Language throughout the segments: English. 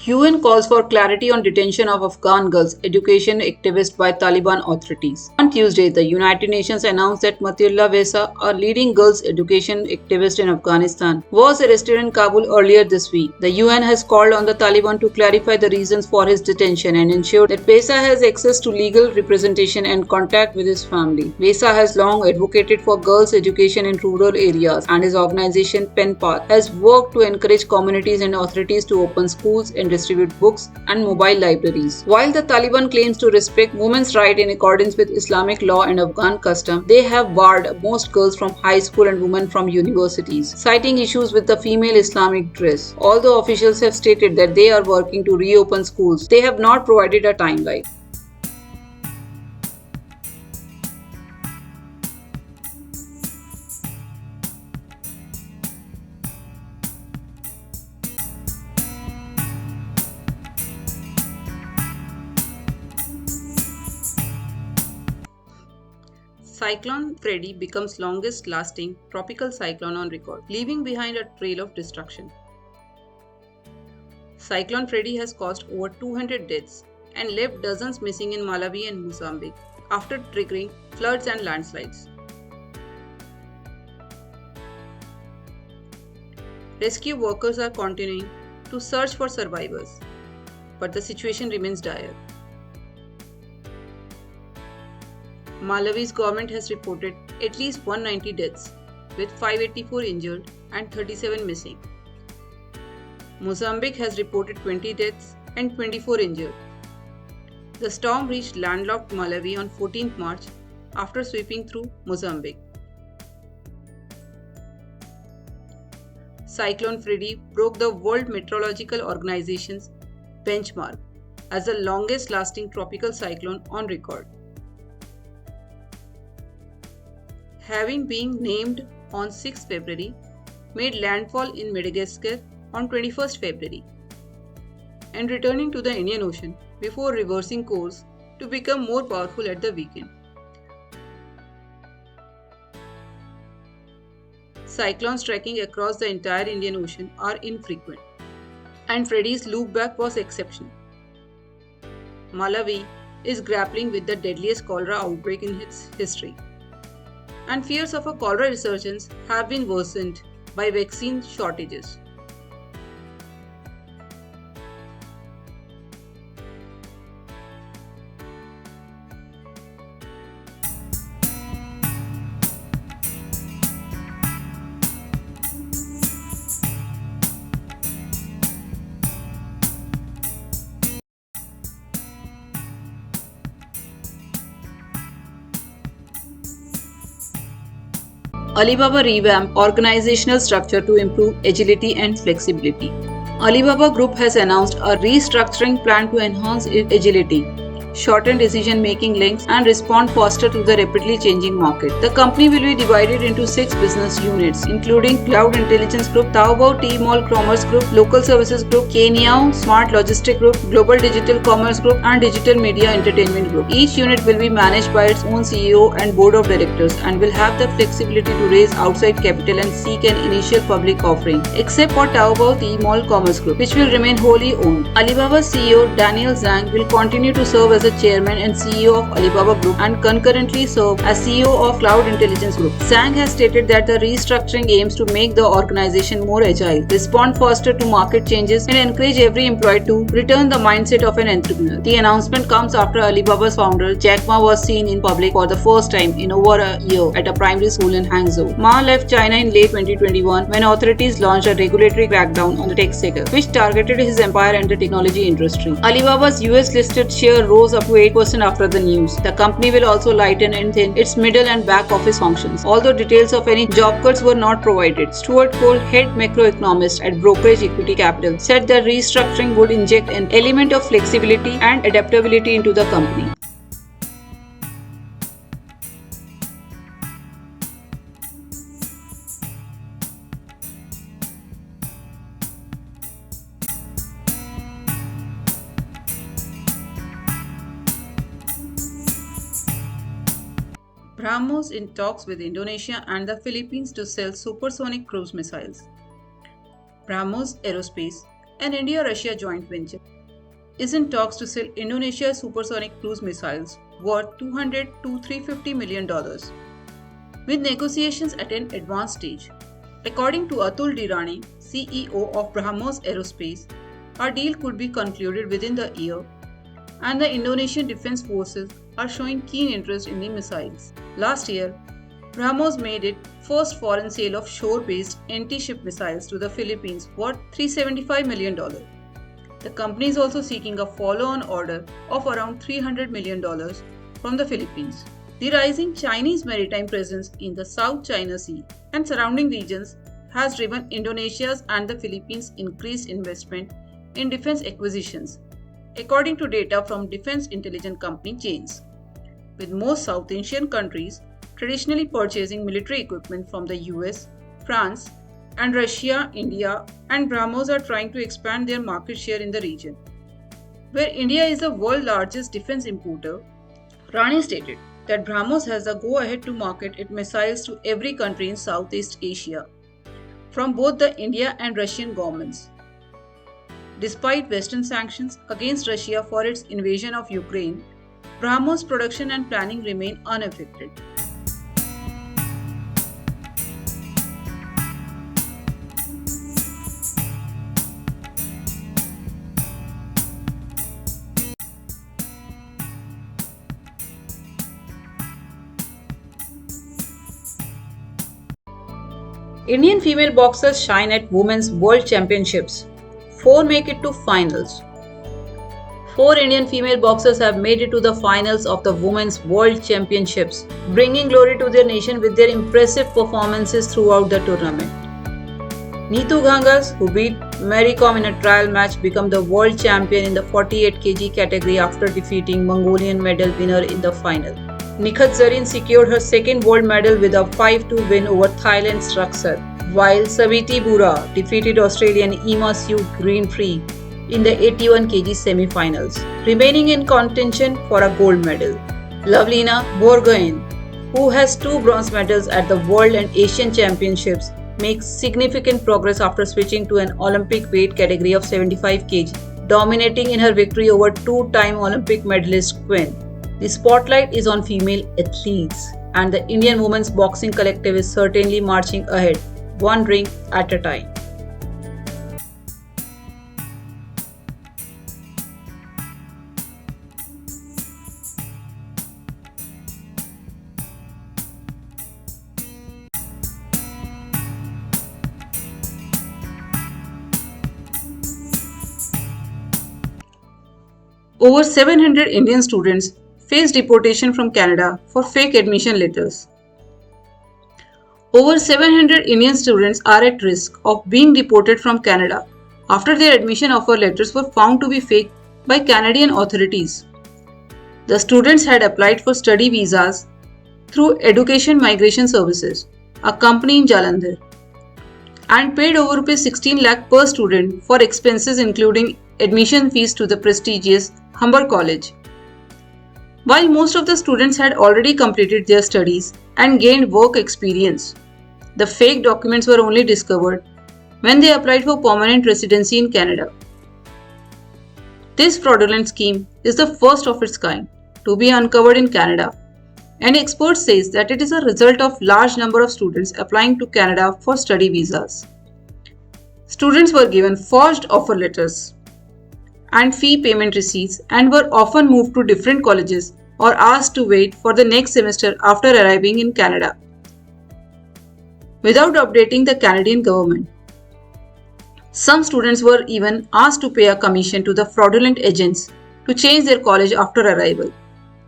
UN calls for clarity on detention of Afghan girls, education activists by Taliban authorities. On Tuesday, the United Nations announced that Matiullah Vesa, a leading girls' education activist in Afghanistan, was arrested in Kabul earlier this week. The UN has called on the Taliban to clarify the reasons for his detention and ensure that Vesa has access to legal representation and contact with his family. Vesa has long advocated for girls' education in rural areas, and his organization Pen Path has worked to encourage communities and authorities to open schools and distribute books and mobile libraries. While the Taliban claims to respect women's rights in accordance with Islamic law and Afghan custom, they have barred most girls from high school and women from universities, citing issues with the female Islamic dress. Although officials have stated that they are working to reopen schools, they have not provided a timeline. Cyclone Freddy becomes longest lasting tropical cyclone on record, leaving behind a trail of destruction. Cyclone Freddy has caused over 200 deaths and left dozens missing in Malawi and Mozambique after triggering floods and landslides. Rescue workers are continuing to search for survivors, but the situation remains dire. Malawi's government has reported at least 190 deaths, with 584 injured and 37 missing. Mozambique has reported 20 deaths and 24 injured. The storm reached landlocked Malawi on 14th March after sweeping through Mozambique. Cyclone Freddy broke the World Meteorological Organization's benchmark as the longest lasting tropical cyclone on record, having been named on 6 February, made landfall in Madagascar on 21st February, and returning to the Indian Ocean before reversing course to become more powerful at the weekend. Cyclones tracking across the entire Indian Ocean are infrequent, and Freddy's loopback was exceptional. Malawi is grappling with the deadliest cholera outbreak in its history, and fears of a cholera resurgence have been worsened by vaccine shortages. Alibaba revamp organizational structure to improve agility and flexibility. Alibaba Group has announced a restructuring plan to enhance its agility, shorten decision-making links, and respond faster to the rapidly changing market. The company will be divided into 6 business units, including Cloud Intelligence Group, Taobao Tmall Commerce Group, Local Services Group, Kenyao Smart Logistic Group, Global Digital Commerce Group, and Digital Media Entertainment Group. Each unit will be managed by its own CEO and board of directors and will have the flexibility to raise outside capital and seek an initial public offering, except for Taobao Tmall Commerce Group, which will remain wholly owned. Alibaba's CEO Daniel Zhang will continue to serve as the chairman and CEO of Alibaba Group and concurrently serve as CEO of Cloud Intelligence Group. Zhang has stated that the restructuring aims to make the organization more agile, respond faster to market changes, and encourage every employee to return the mindset of an entrepreneur. The announcement comes after Alibaba's founder Jack Ma was seen in public for the first time in over a year at a primary school in Hangzhou. Ma left China in late 2021 when authorities launched a regulatory crackdown on the tech sector, which targeted his empire and the technology industry. Alibaba's US listed share rose up to 8% after the news. The company will also lighten and thin its middle and back office functions, although details of any job cuts were not provided. Stuart Cole, head macroeconomist at Brokerage Equity Capital, said the restructuring would inject an element of flexibility and adaptability into the company. BrahMos in talks with Indonesia and the Philippines to sell supersonic cruise missiles. BrahMos Aerospace, An India-Russia joint venture is in talks to sell Indonesia's supersonic cruise missiles worth $200 to $350 million, with negotiations at an advanced stage. According to Atul Dirani, CEO of BrahMos Aerospace, our deal could be concluded within the year, and the Indonesian Defense Forces are showing keen interest in the missiles. Last year, BrahMos made its first foreign sale of shore-based anti-ship missiles to the Philippines worth $375 million. The company is also seeking a follow-on order of around $300 million from the Philippines. The rising Chinese maritime presence in the South China Sea and surrounding regions has driven Indonesia's and the Philippines' increased investment in defense acquisitions, according to data from defense intelligence company chains, with most South Asian countries traditionally purchasing military equipment from the US, France, and Russia. India and BrahMos are trying to expand their market share in the region. Where India is the world's largest defense importer, Rani stated that BrahMos has the go-ahead to market its missiles to every country in Southeast Asia, from both the India and Russian governments. Despite Western sanctions against Russia for its invasion of Ukraine, BrahMos' production and planning remain unaffected. Indian female boxers shine at Women's World Championships. 4 make it to finals. 4 Indian female boxers have made it to the finals of the Women's World Championships, bringing glory to their nation with their impressive performances throughout the tournament. Neetu Gangas, who beat Mary Kom in a trial match, became the world champion in the 48 kg category after defeating Mongolian medal winner in the final. Nikhat Zareen secured her second gold medal with a 5-2 win over Thailand's Raksar, while Saviti Bura defeated Australian Emma Sue Greentree in the 81 kg semi-finals, remaining in contention for a gold medal. Lovelina Borgohain, who has 2 bronze medals at the World and Asian Championships, makes significant progress after switching to an Olympic weight category of 75 kg, dominating in her victory over 2-time Olympic medalist Quinn. The spotlight is on female athletes, and the Indian women's boxing collective is certainly marching ahead, one ring at a time. Over 700 Indian students face deportation from Canada for fake admission letters. Over 700 Indian students are at risk of being deported from Canada after their admission offer letters were found to be fake by Canadian authorities. The students had applied for study visas through Education Migration Services, a company in Jalandhar, and paid over ₹16 lakh per student for expenses including admission fees to the prestigious Humber College. While most of the students had already completed their studies and gained work experience, the fake documents were only discovered when they applied for permanent residency in Canada. This fraudulent scheme is the first of its kind to be uncovered in Canada, and experts say that it is a result of large number of students applying to Canada for study visas. Students were given forged offer letters and fee payment receipts and were often moved to different colleges or asked to wait for the next semester after arriving in Canada, without updating the Canadian government. Some students were even asked to pay a commission to the fraudulent agents to change their college after arrival.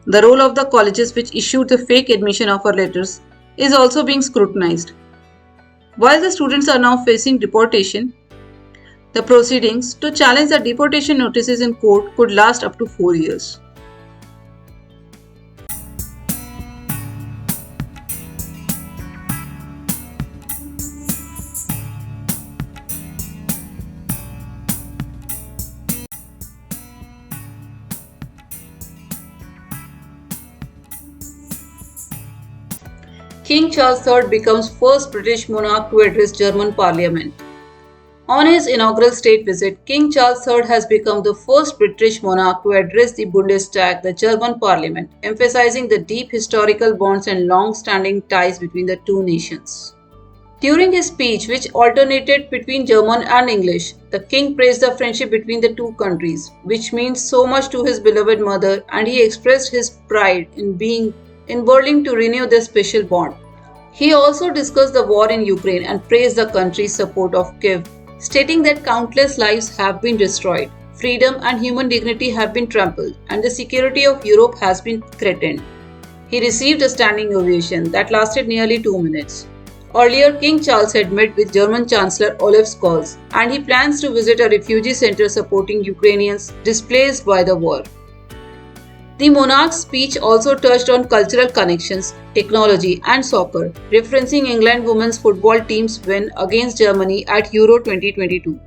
The role of the colleges which issued the fake admission offer letters is also being scrutinized. While the students are now facing deportation, the proceedings to challenge the deportation notices in court could last up to 4 years. King Charles III becomes first British monarch to address German parliament. On his inaugural state visit, King Charles III has become the first British monarch to address the Bundestag, the German parliament, emphasizing the deep historical bonds and long-standing ties between the two nations. During his speech, which alternated between German and English, the king praised the friendship between the two countries, which means so much to his beloved mother, and he expressed his pride in being in Berlin to renew their special bond. He also discussed the war in Ukraine and praised the country's support of Kiev, stating that countless lives have been destroyed, freedom and human dignity have been trampled, and the security of Europe has been threatened. He received a standing ovation that lasted nearly 2 minutes. Earlier, King Charles had met with German Chancellor Olaf Scholz, and he plans to visit a refugee center supporting Ukrainians displaced by the war. The monarch's speech also touched on cultural connections, technology, and soccer, referencing England women's football team's win against Germany at Euro 2022.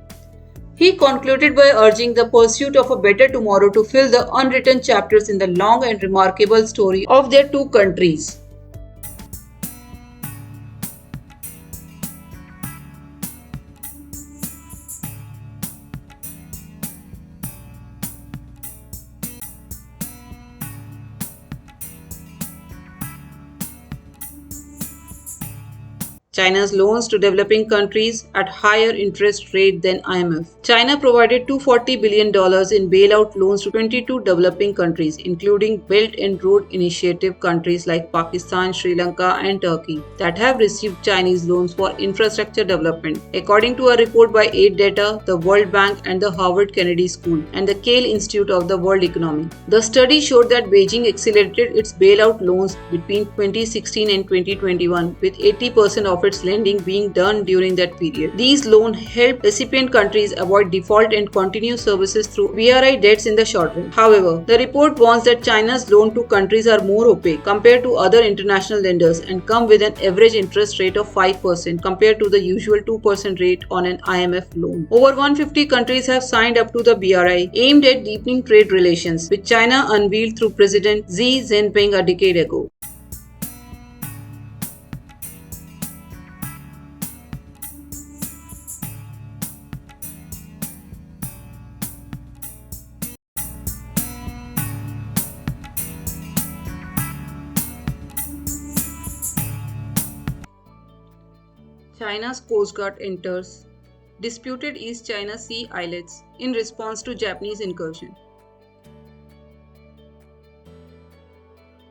He concluded by urging the pursuit of a better tomorrow to fill the unwritten chapters in the long and remarkable story of their two countries. China's loans to developing countries at higher interest rate than IMF. China provided $240 billion in bailout loans to 22 developing countries, including Belt and Road Initiative countries like Pakistan, Sri Lanka, and Turkey, that have received Chinese loans for infrastructure development, according to a report by Aid Data, the World Bank, and the Harvard Kennedy School, and the Kale Institute of the World Economy. The study showed that Beijing accelerated its bailout loans between 2016 and 2021, with 80% of its lending being done during that period. These loans help recipient countries avoid default and continue services through BRI debts in the short run. However, the report warns that China's loans to countries are more opaque compared to other international lenders and come with an average interest rate of 5% compared to the usual 2% rate on an IMF loan. Over 150 countries have signed up to the BRI, aimed at deepening trade relations, which China unveiled through President Xi Jinping a decade ago. China's Coast Guard enters disputed East China Sea islets in response to Japanese incursion.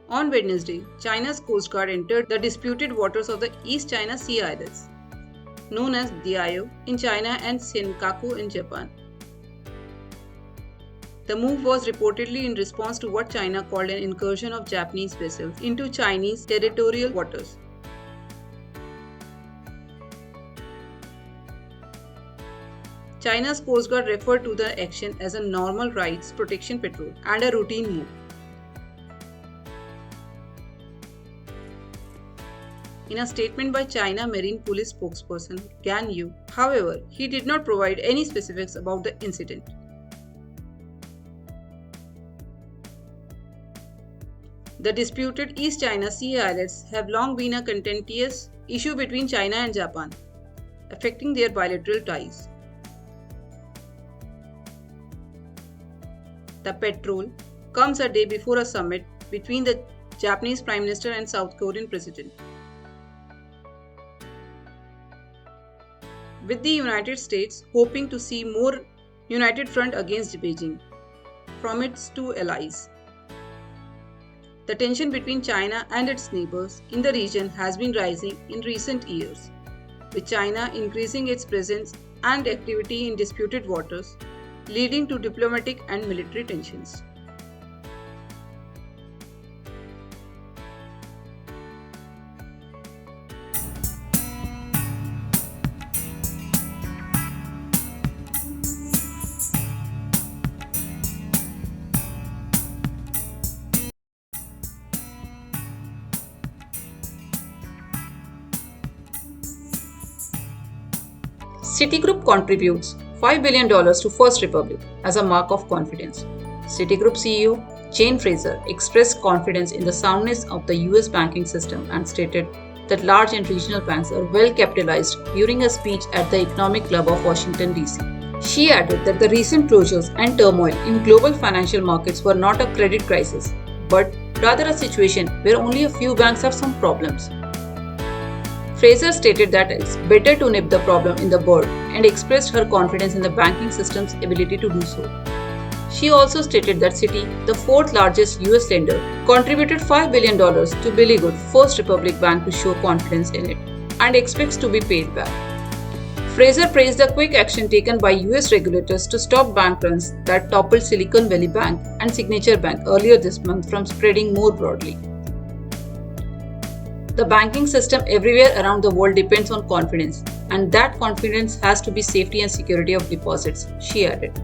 On Wednesday, China's Coast Guard entered the disputed waters of the East China Sea islets, known as Diaoyu in China and Senkaku in Japan. The move was reportedly in response to what China called an incursion of Japanese vessels into Chinese territorial waters. China's Coast Guard referred to the action as a normal rights protection patrol and a routine move. In a statement by China Marine Police spokesperson Gan Yu, however, he did not provide any specifics about the incident. The disputed East China Sea islets have long been a contentious issue between China and Japan, affecting their bilateral ties. The patrol comes a day before a summit between the Japanese Prime Minister and South Korean President. With the United States hoping to see more united front against Beijing from its two allies. The tension between China and its neighbors in the region has been rising in recent years, with China increasing its presence and activity in disputed waters, leading to diplomatic and military tensions. Citigroup contributes $5 billion to First Republic as a mark of confidence. Citigroup CEO Jane Fraser expressed confidence in the soundness of the US banking system and stated, that large and regional banks are well capitalized during a speech at the Economic Club of Washington, D.C. She added that the recent closures and turmoil in global financial markets were not a credit crisis, but rather a situation where only a few banks have some problems. Fraser stated that it's better to nip the problem in the bud and expressed her confidence in the banking system's ability to do so. She also stated that Citi, the fourth largest US lender, contributed $5 billion to Billy First Republic Bank to show confidence in it and expects to be paid back. Fraser praised the quick action taken by US regulators to stop bank runs that toppled Silicon Valley Bank and Signature Bank earlier this month from spreading more broadly. The banking system everywhere around the world depends on confidence, and that confidence has to be safety and security of deposits, she added.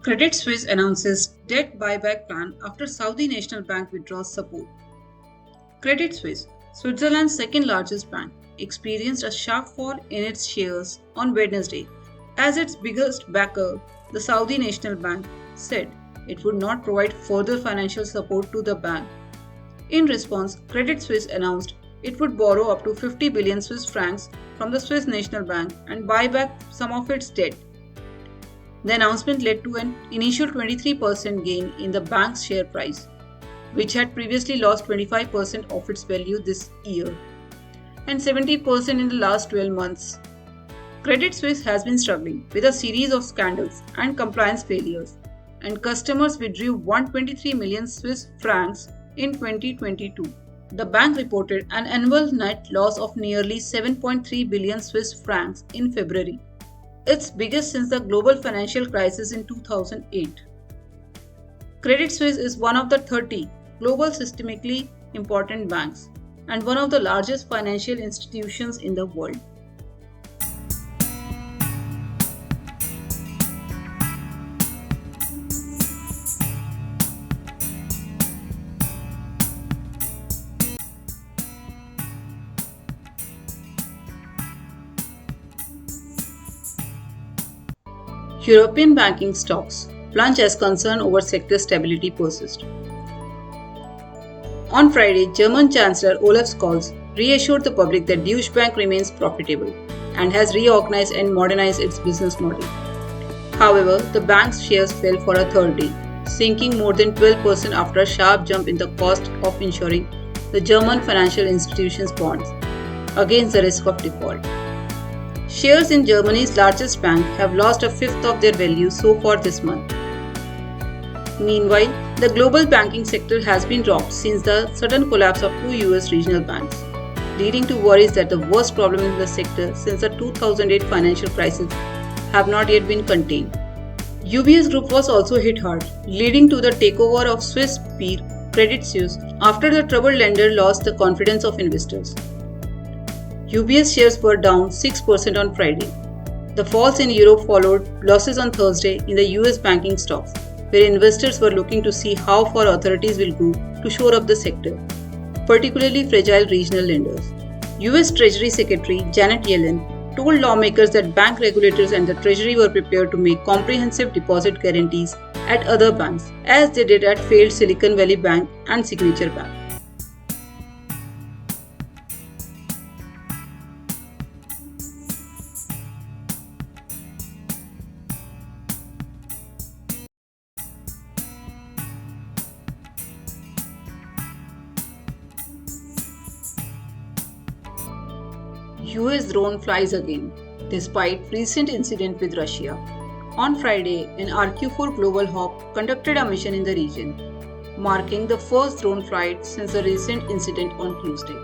Credit Suisse announces debt buyback plan after Saudi National Bank withdraws support. Credit Suisse, Switzerland's second largest bank, experienced a sharp fall in its shares on Wednesday as its biggest backer, the Saudi National Bank, said it would not provide further financial support to the bank. In response, Credit Suisse announced it would borrow up to 50 billion Swiss francs from the Swiss National Bank and buy back some of its debt. The announcement led to an initial 23% gain in the bank's share price, which had previously lost 25% of its value this year and 70% in the last 12 months. Credit Suisse has been struggling with a series of scandals and compliance failures, and customers withdrew 123 million Swiss francs in 2022. The bank reported an annual net loss of nearly 7.3 billion Swiss francs in February, its biggest since the global financial crisis in 2008. Credit Suisse is one of the 30 global systemically important banks and one of the largest financial institutions in the world. European banking stocks plunge as concern over sector stability persists. On Friday, German Chancellor Olaf Scholz reassured the public that Deutsche Bank remains profitable and has reorganized and modernized its business model. However, the bank's shares fell for a third day, sinking more than 12% after a sharp jump in the cost of insuring the German financial institution's bonds against the risk of default. Shares in Germany's largest bank have lost a fifth of their value so far this month. Meanwhile, the global banking sector has been rocked since the sudden collapse of two US regional banks, leading to worries that the worst problems in the sector since the 2008 financial crisis have not yet been contained. UBS Group was also hit hard, leading to the takeover of Swiss peer Credit Suisse after the troubled lender lost the confidence of investors. UBS shares were down 6% on Friday. The falls in Europe followed losses on Thursday in the US banking stocks, where investors were looking to see how far authorities will go to shore up the sector, particularly fragile regional lenders. US Treasury Secretary Janet Yellen told lawmakers that bank regulators and the Treasury were prepared to make comprehensive deposit guarantees at other banks, as they did at failed Silicon Valley Bank and Signature Bank. US drone flies again, despite recent incident with Russia. On Friday, an RQ-4 Global Hawk conducted a mission in the region, marking the first drone flight since the recent incident on Tuesday.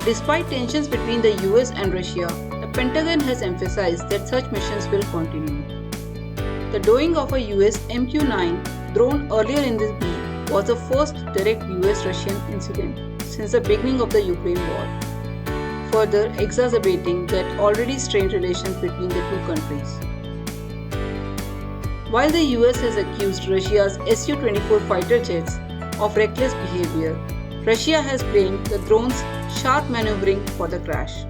Despite tensions between the US and Russia, the Pentagon has emphasized that such missions will continue. The doing of a US MQ-9 drone earlier in this week was the first direct US-Russian incident since the beginning of the Ukraine war, further exacerbating that already strained relations between the two countries. While the US has accused Russia's Su-24 fighter jets of reckless behavior. Russia has blamed the drone's sharp maneuvering for the crash.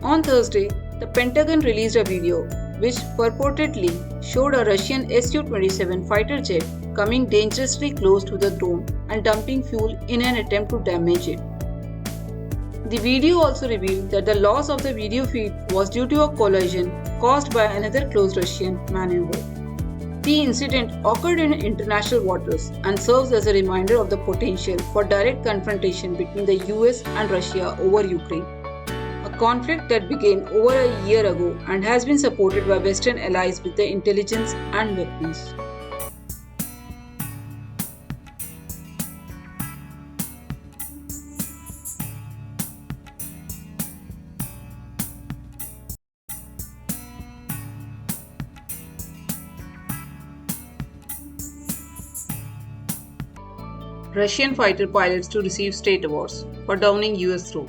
On Thursday, the Pentagon released a video which purportedly showed a Russian Su-27 fighter jet coming dangerously close to the drone and dumping fuel in an attempt to damage it. The video also revealed that the loss of the video feed was due to a collision caused by another close Russian maneuver. The incident occurred in international waters and serves as a reminder of the potential for direct confrontation between the US and Russia over Ukraine, a conflict that began over a year ago and has been supported by Western allies with the intelligence and weapons. Russian fighter pilots to receive state awards for downing US drone.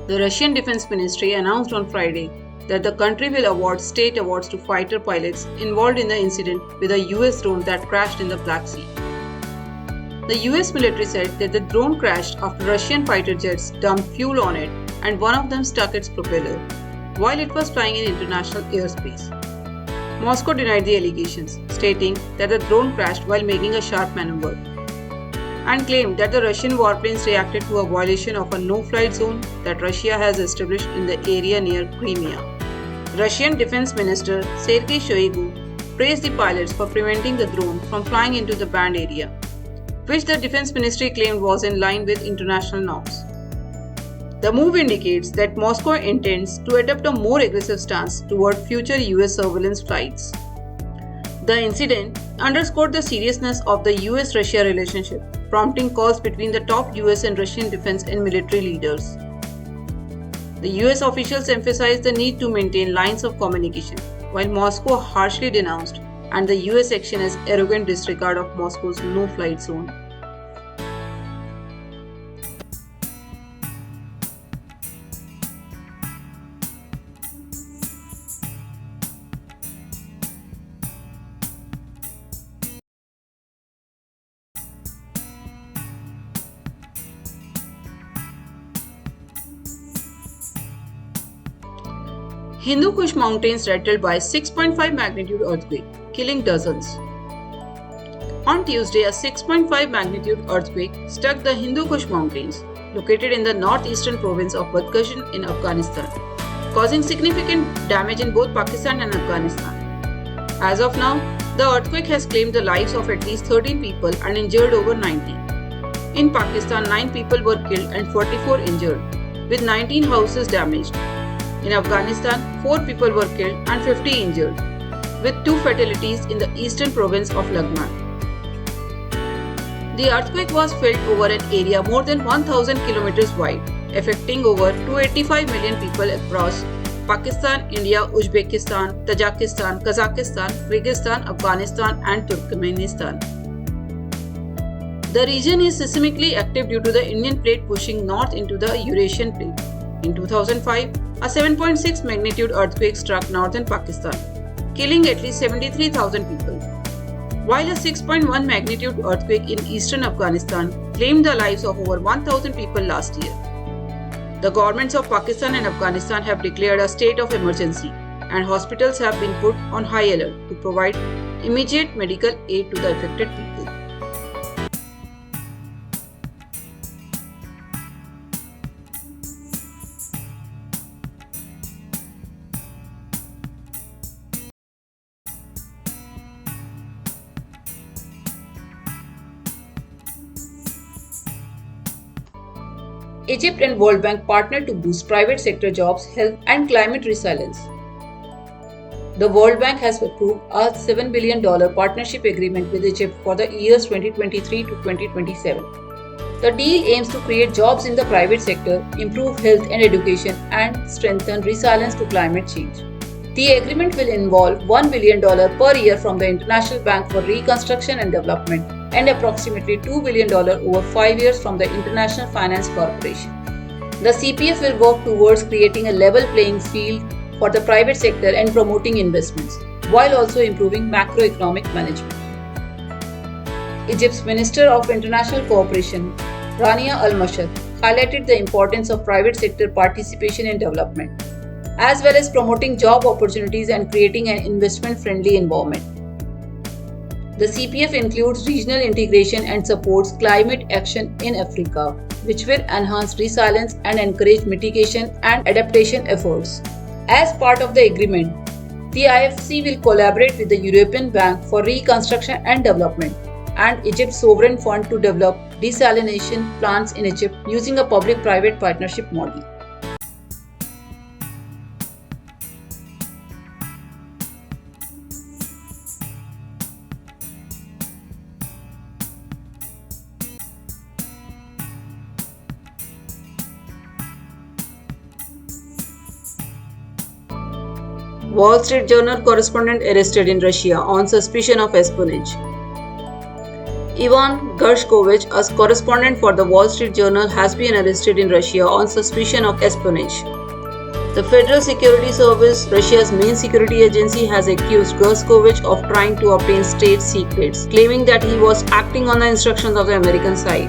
The Russian Defense Ministry announced on Friday that the country will award state awards to fighter pilots involved in the incident with a US drone that crashed in the Black Sea. The US military said that the drone crashed after Russian fighter jets dumped fuel on it and one of them stuck its propeller while it was flying in international airspace. Moscow denied the allegations, stating that the drone crashed while making a sharp maneuver, and claimed that the Russian warplanes reacted to a violation of a no-flight zone that Russia has established in the area near Crimea. Russian Defense Minister Sergei Shoigu praised the pilots for preventing the drone from flying into the banned area, which the Defense Ministry claimed was in line with international norms. The move indicates that Moscow intends to adopt a more aggressive stance toward future US surveillance flights. The incident underscored the seriousness of the US-Russia relationship, prompting calls between the top US and Russian defense and military leaders. The US officials emphasized the need to maintain lines of communication, while Moscow harshly denounced and the US action as arrogant disregard of Moscow's no-flight zone. Hindu Kush mountains rattled by 6.5 magnitude earthquake, killing dozens. On Tuesday, a 6.5 magnitude earthquake struck the Hindu Kush mountains, located in the northeastern province of Badghashan in Afghanistan, causing significant damage in both Pakistan and Afghanistan. As of now, the earthquake has claimed the lives of at least 13 people and injured over 90. In Pakistan, 9 people were killed and 44 injured, with 19 houses damaged. In Afghanistan, 4 people were killed and 50 injured, with 2 fatalities in the eastern province of Laghman. The earthquake was felt over an area more than 1,000 kilometers wide, affecting over 285 million people across Pakistan, India, Uzbekistan, Tajikistan, Kazakhstan, Kyrgyzstan, Afghanistan, and Turkmenistan. The region is seismically active due to the Indian plate pushing north into the Eurasian plate. In 2005, a 7.6 magnitude earthquake struck northern Pakistan, killing at least 73,000 people, while a 6.1 magnitude earthquake in eastern Afghanistan claimed the lives of over 1,000 people last year. The governments of Pakistan and Afghanistan have declared a state of emergency, and hospitals have been put on high alert to provide immediate medical aid to the affected people. Egypt and World Bank partner to boost private sector jobs, health, and climate resilience. The World Bank has approved a $7 billion partnership agreement with Egypt for the years 2023 to 2027. The deal aims to create jobs in the private sector, improve health and education, and strengthen resilience to climate change. The agreement will involve $1 billion per year from the International Bank for Reconstruction and Development and approximately $2 billion over 5 years from the International Finance Corporation. The CPF will work towards creating a level playing field for the private sector and promoting investments, while also improving macroeconomic management. Egypt's Minister of International Cooperation, Rania Al-Mashar, highlighted the importance of private sector participation in development, as well as promoting job opportunities and creating an investment-friendly environment. The CPF includes regional integration and supports climate action in Africa, which will enhance resilience and encourage mitigation and adaptation efforts. As part of the agreement, the IFC will collaborate with the European Bank for Reconstruction and Development and Egypt's Sovereign Fund to develop desalination plants in Egypt using a public-private partnership model. Wall Street Journal correspondent arrested in Russia on suspicion of espionage. Ivan Gershkovich, a correspondent for the Wall Street Journal, has been arrested in Russia on suspicion of espionage. The Federal Security Service, Russia's main security agency, has accused Gershkovich of trying to obtain state secrets, claiming that he was acting on the instructions of the American side.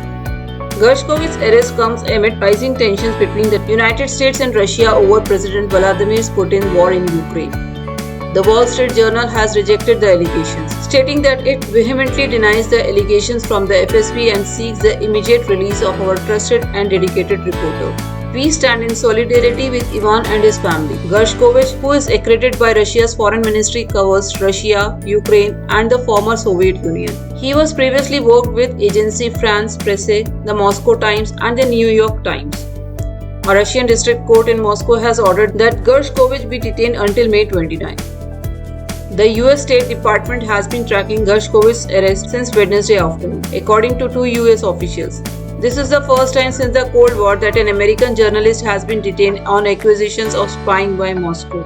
Gershkovich's arrest comes amid rising tensions between the United States and Russia over President Vladimir Putin's war in Ukraine. The Wall Street Journal has rejected the allegations, stating that it vehemently denies the allegations from the FSB and seeks the immediate release of our trusted and dedicated reporter. We stand in solidarity with Ivan and his family. Gershkovich, who is accredited by Russia's foreign ministry, covers Russia, Ukraine, and the former Soviet Union. He was previously worked with agency France Presse, the Moscow Times, and the New York Times. A Russian district court in Moscow has ordered that Gershkovich be detained until May 29. The US State Department has been tracking Gershkovich's arrest since Wednesday afternoon, according to two US officials. This is the first time since the Cold War that an American journalist has been detained on accusations of spying by Moscow.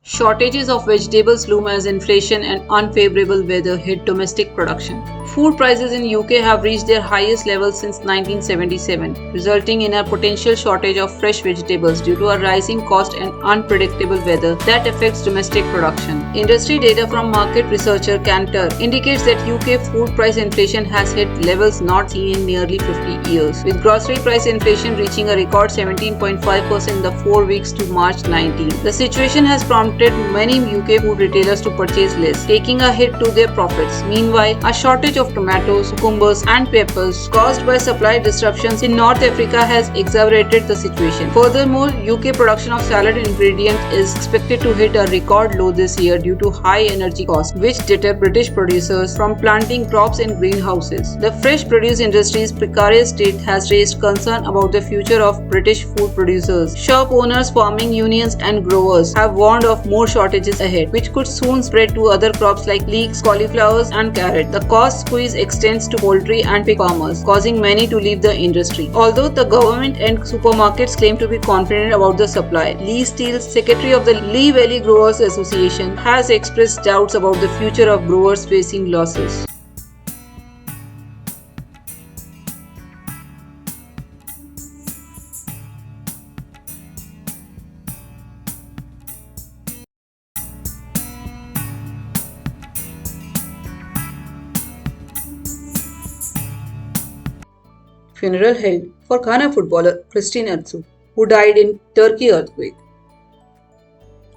Shortages of vegetables loom as inflation and unfavorable weather hit domestic production. Food prices in UK have reached their highest level since 1977, resulting in a potential shortage of fresh vegetables due to a rising cost and unpredictable weather that affects domestic production. Industry data from market researcher Cantor indicates that UK food price inflation has hit levels not seen in nearly 50 years, with grocery price inflation reaching a record 17.5% in the 4 weeks to March 19. The situation has prompted many UK food retailers to purchase less, taking a hit to their profits. Meanwhile, a shortage of tomatoes, cucumbers, and peppers caused by supply disruptions in North Africa has exacerbated the situation. Furthermore, UK production of salad ingredients is expected to hit a record low this year due to high energy costs, which deter British producers from planting crops in greenhouses. The fresh produce industry's precarious state has raised concern about the future of British food producers. Shop owners, farming unions, and growers have warned of more shortages ahead, which could soon spread to other crops like leeks, cauliflowers, and carrot. The cost squeeze extends to poultry and pig farmers, causing many to leave the industry. Although the government and supermarkets claim to be confident about the supply, Lee Steele, secretary of the Lee Valley Growers Association, has expressed doubts about the future of growers facing losses. Funeral held for Ghana footballer Christine Atsu, who died in Turkey earthquake.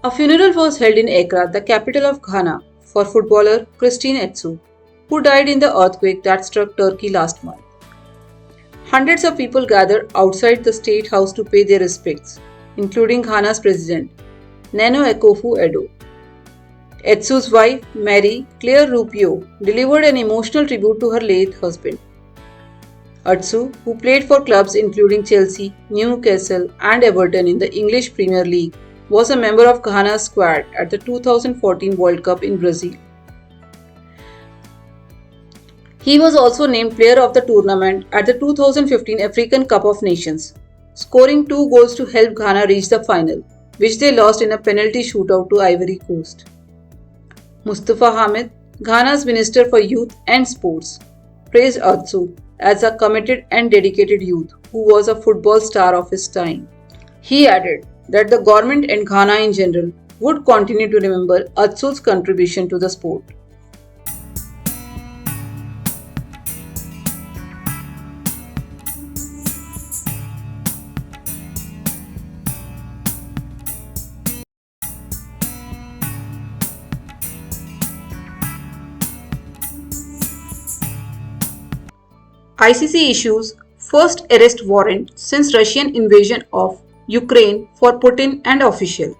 A funeral was held in Accra, the capital of Ghana, for footballer Christine Atsu, who died in the earthquake that struck Turkey last month. Hundreds of people gathered outside the State House to pay their respects, including Ghana's president, Nana Akufo-Addo. Atsu's wife, Mary Claire Rupio, delivered an emotional tribute to her late husband. Atsu, who played for clubs including Chelsea, Newcastle, and Everton in the English Premier League, was a member of Ghana's squad at the 2014 World Cup in Brazil. He was also named Player of the Tournament at the 2015 African Cup of Nations, scoring 2 goals to help Ghana reach the final, which they lost in a penalty shootout to Ivory Coast. Mustafa Hamid, Ghana's Minister for Youth and Sports praised Atsu as a committed and dedicated youth who was a football star of his time. He added that the government and Ghana in general would continue to remember Atsu's contribution to the sport. ICC issues first arrest warrant since Russian invasion of Ukraine for Putin and official.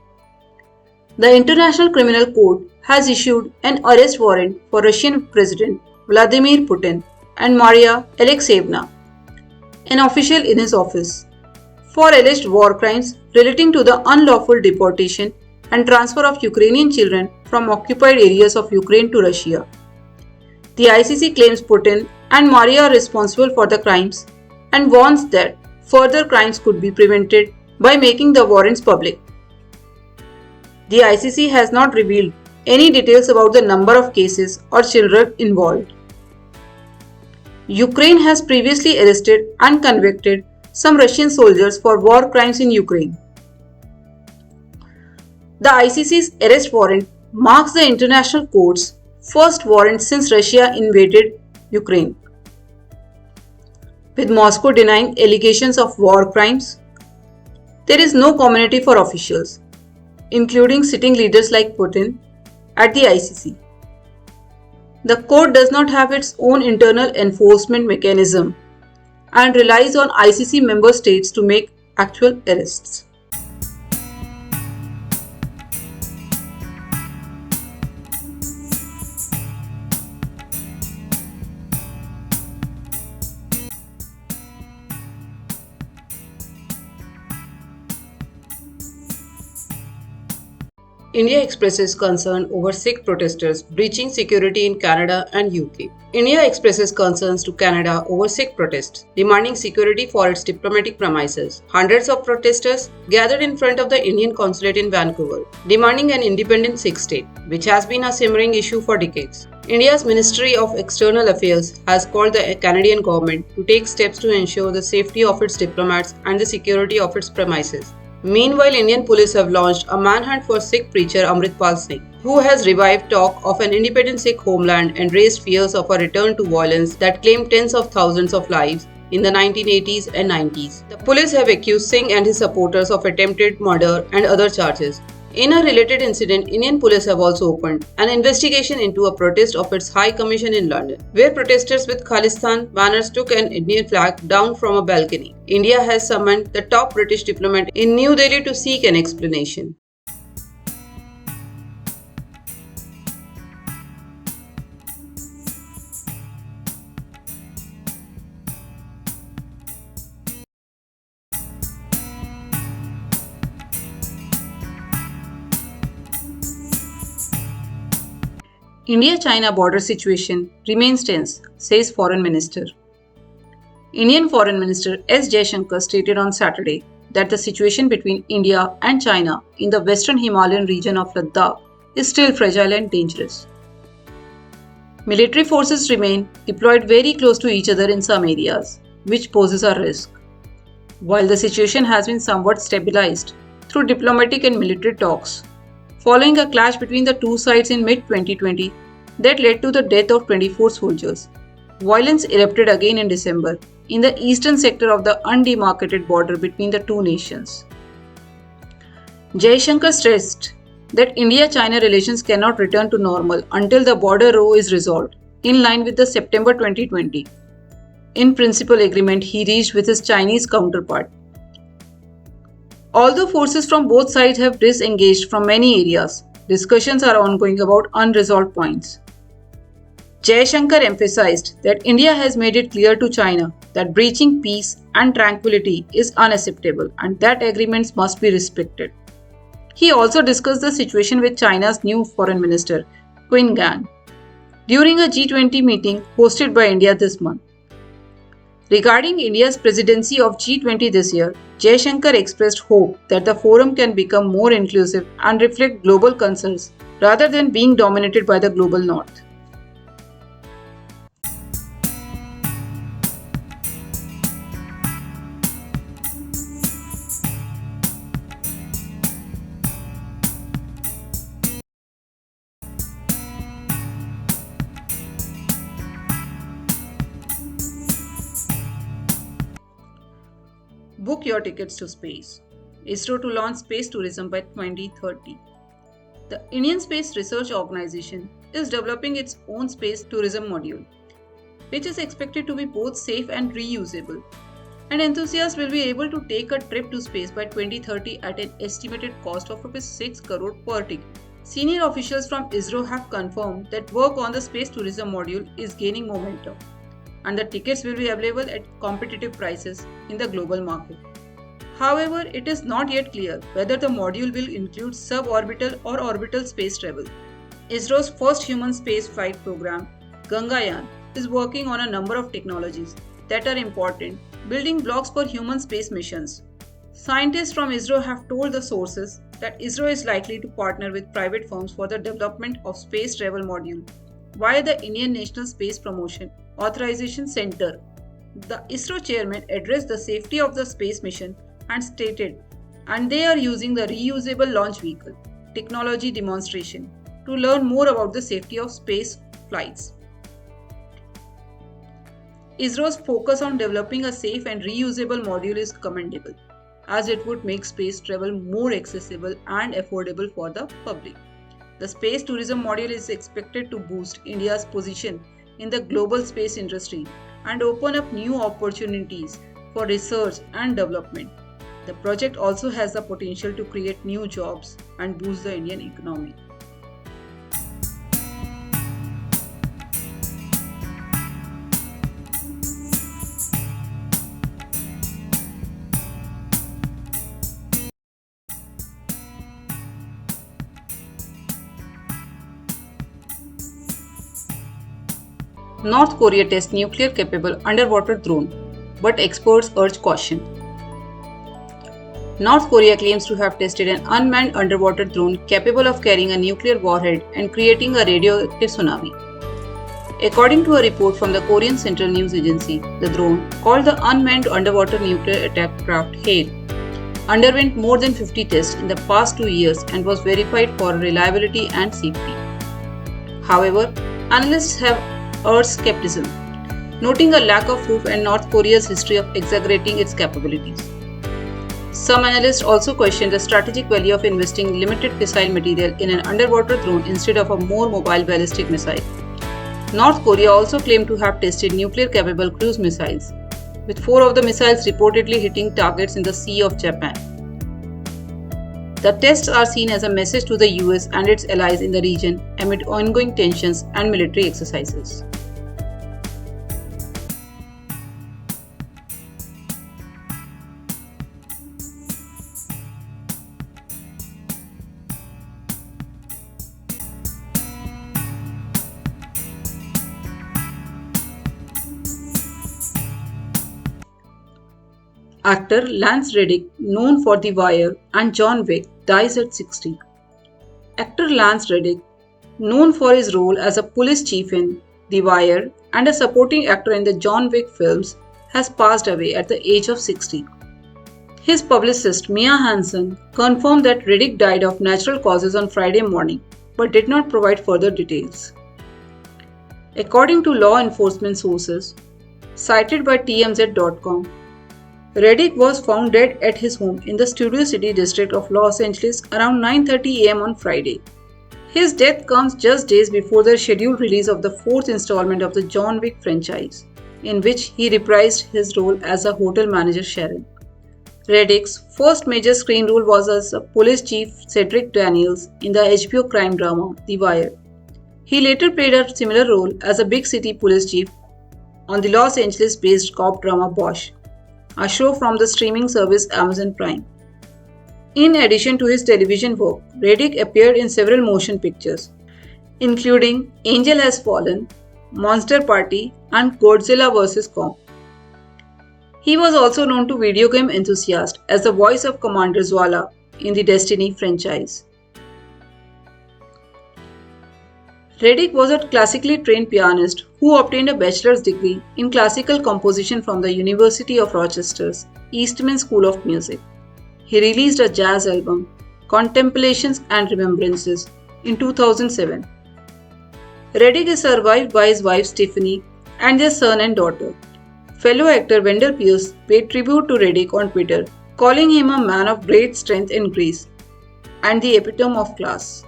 The International Criminal Court has issued an arrest warrant for Russian President Vladimir Putin and Maria Alexeyevna, an official in his office, for alleged war crimes relating to the unlawful deportation and transfer of Ukrainian children from occupied areas of Ukraine to Russia. The ICC claims Putin and Maria are responsible for the crimes and warns that further crimes could be prevented by making the warrants public. The ICC has not revealed any details about the number of cases or children involved. Ukraine has previously arrested and convicted some Russian soldiers for war crimes in Ukraine. The ICC's arrest warrant marks the International Court's first warrant since Russia invaded Ukraine, with Moscow denying allegations of war crimes. There is no community for officials, including sitting leaders like Putin, at the ICC. The court does not have its own internal enforcement mechanism and relies on ICC member states to make actual arrests. India expresses concern over Sikh protesters breaching security in Canada and UK. India expresses concerns to Canada over Sikh protests, demanding security for its diplomatic premises. Hundreds of protesters gathered in front of the Indian consulate in Vancouver, demanding an independent Sikh state, which has been a simmering issue for decades. India's Ministry of External Affairs has called the Canadian government to take steps to ensure the safety of its diplomats and the security of its premises. Meanwhile, Indian police have launched a manhunt for Sikh preacher Amritpal Singh, who has revived talk of an independent Sikh homeland and raised fears of a return to violence that claimed tens of thousands of lives in the 1980s and 90s. The police have accused Singh and his supporters of attempted murder and other charges. In a related incident, Indian police have also opened an investigation into a protest of its High Commission in London, where protesters with Khalistan banners took an Indian flag down from a balcony. India has summoned the top British diplomat in New Delhi to seek an explanation. India-China border situation remains tense, says Foreign Minister. Indian Foreign Minister S. Jaishankar stated on Saturday that the situation between India and China in the western Himalayan region of Ladakh is still fragile and dangerous. Military forces remain deployed very close to each other in some areas, which poses a risk. While the situation has been somewhat stabilized through diplomatic and military talks, following a clash between the two sides in mid-2020 that led to the death of 24 soldiers, violence erupted again in December in the eastern sector of the undemarcated border between the two nations. Jaishankar stressed that India-China relations cannot return to normal until the border row is resolved, in line with the September 2020 in-principle agreement he reached with his Chinese counterpart. Although forces from both sides have disengaged from many areas, discussions are ongoing about unresolved points. Jaishankar emphasized that India has made it clear to China that breaching peace and tranquility is unacceptable and that agreements must be respected. He also discussed the situation with China's new foreign minister, Qin Gang, during a G20 meeting hosted by India this month. Regarding India's presidency of G20 this year, Jaishankar expressed hope that the forum can become more inclusive and reflect global concerns rather than being dominated by the global north. Book your tickets to space. ISRO to launch space tourism by 2030. The Indian Space Research Organization is developing its own space tourism module, which is expected to be both safe and reusable. And enthusiasts will be able to take a trip to space by 2030 at an estimated cost of Rs 6 crore per ticket. Senior officials from ISRO have confirmed that work on the space tourism module is gaining momentum, and the tickets will be available at competitive prices in the global market. However, it is not yet clear whether the module will include suborbital or orbital space travel. ISRO's first human space flight program, Gangayaan, is working on a number of technologies that are important building blocks for human space missions. Scientists from ISRO have told the sources that ISRO is likely to partner with private firms for the development of space travel module via the Indian National Space Promotion Authorization Center. The ISRO chairman addressed the safety of the space mission and stated, and they are using the reusable launch vehicle technology demonstration to learn more about the safety of space flights. ISRO's focus on developing a safe and reusable module is commendable, as it would make space travel more accessible and affordable for the public. The space tourism module is expected to boost India's position in the global space industry and open up new opportunities for research and development. The project also has the potential to create new jobs and boost the Indian economy. North Korea tests nuclear-capable underwater drone, but experts urge caution. North Korea claims to have tested an unmanned underwater drone capable of carrying a nuclear warhead and creating a radioactive tsunami. According to a report from the Korean Central News Agency, the drone, called the Unmanned Underwater Nuclear Attack Craft HALE, underwent more than 50 tests in the past 2 years and was verified for reliability and safety. However, analysts have urged skepticism, noting a lack of proof and North Korea's history of exaggerating its capabilities. Some analysts also question the strategic value of investing limited fissile material in an underwater drone instead of a more mobile ballistic missile. North Korea also claimed to have tested nuclear-capable cruise missiles, with 4 of the missiles reportedly hitting targets in the Sea of Japan. The tests are seen as a message to the US and its allies in the region amid ongoing tensions and military exercises. Actor Lance Reddick, known for The Wire and John Wick, dies at 60. Actor Lance Reddick, known for his role as a police chief in The Wire and a supporting actor in the John Wick films, has passed away at the age of 60. His publicist Mia Hansen confirmed that Reddick died of natural causes on Friday morning, but did not provide further details. According to law enforcement sources, cited by TMZ.com, Reddick was found dead at his home in the Studio City district of Los Angeles around 9:30 am on Friday. His death comes just days before the scheduled release of the 4th installment of the John Wick franchise, in which he reprised his role as a hotel manager Sharon. Reddick's first major screen role was as a police chief Cedric Daniels in the HBO crime drama The Wire. He later played a similar role as a big city police chief on the Los Angeles-based cop drama Bosch, a show from the streaming service Amazon Prime. In addition to his television work, Reddick appeared in several motion pictures, including Angel Has Fallen, Monster Party, and Godzilla vs. Kong. He was also known to video game enthusiasts as the voice of Commander Zwala in the Destiny franchise. Reddick was a classically trained pianist who obtained a bachelor's degree in classical composition from the University of Rochester's Eastman School of Music. He released a jazz album, Contemplations and Remembrances, in 2007. Reddick is survived by his wife Stephanie and their son and daughter. Fellow actor Wendell Pierce paid tribute to Reddick on Twitter, calling him a man of great strength and grace, and the epitome of class.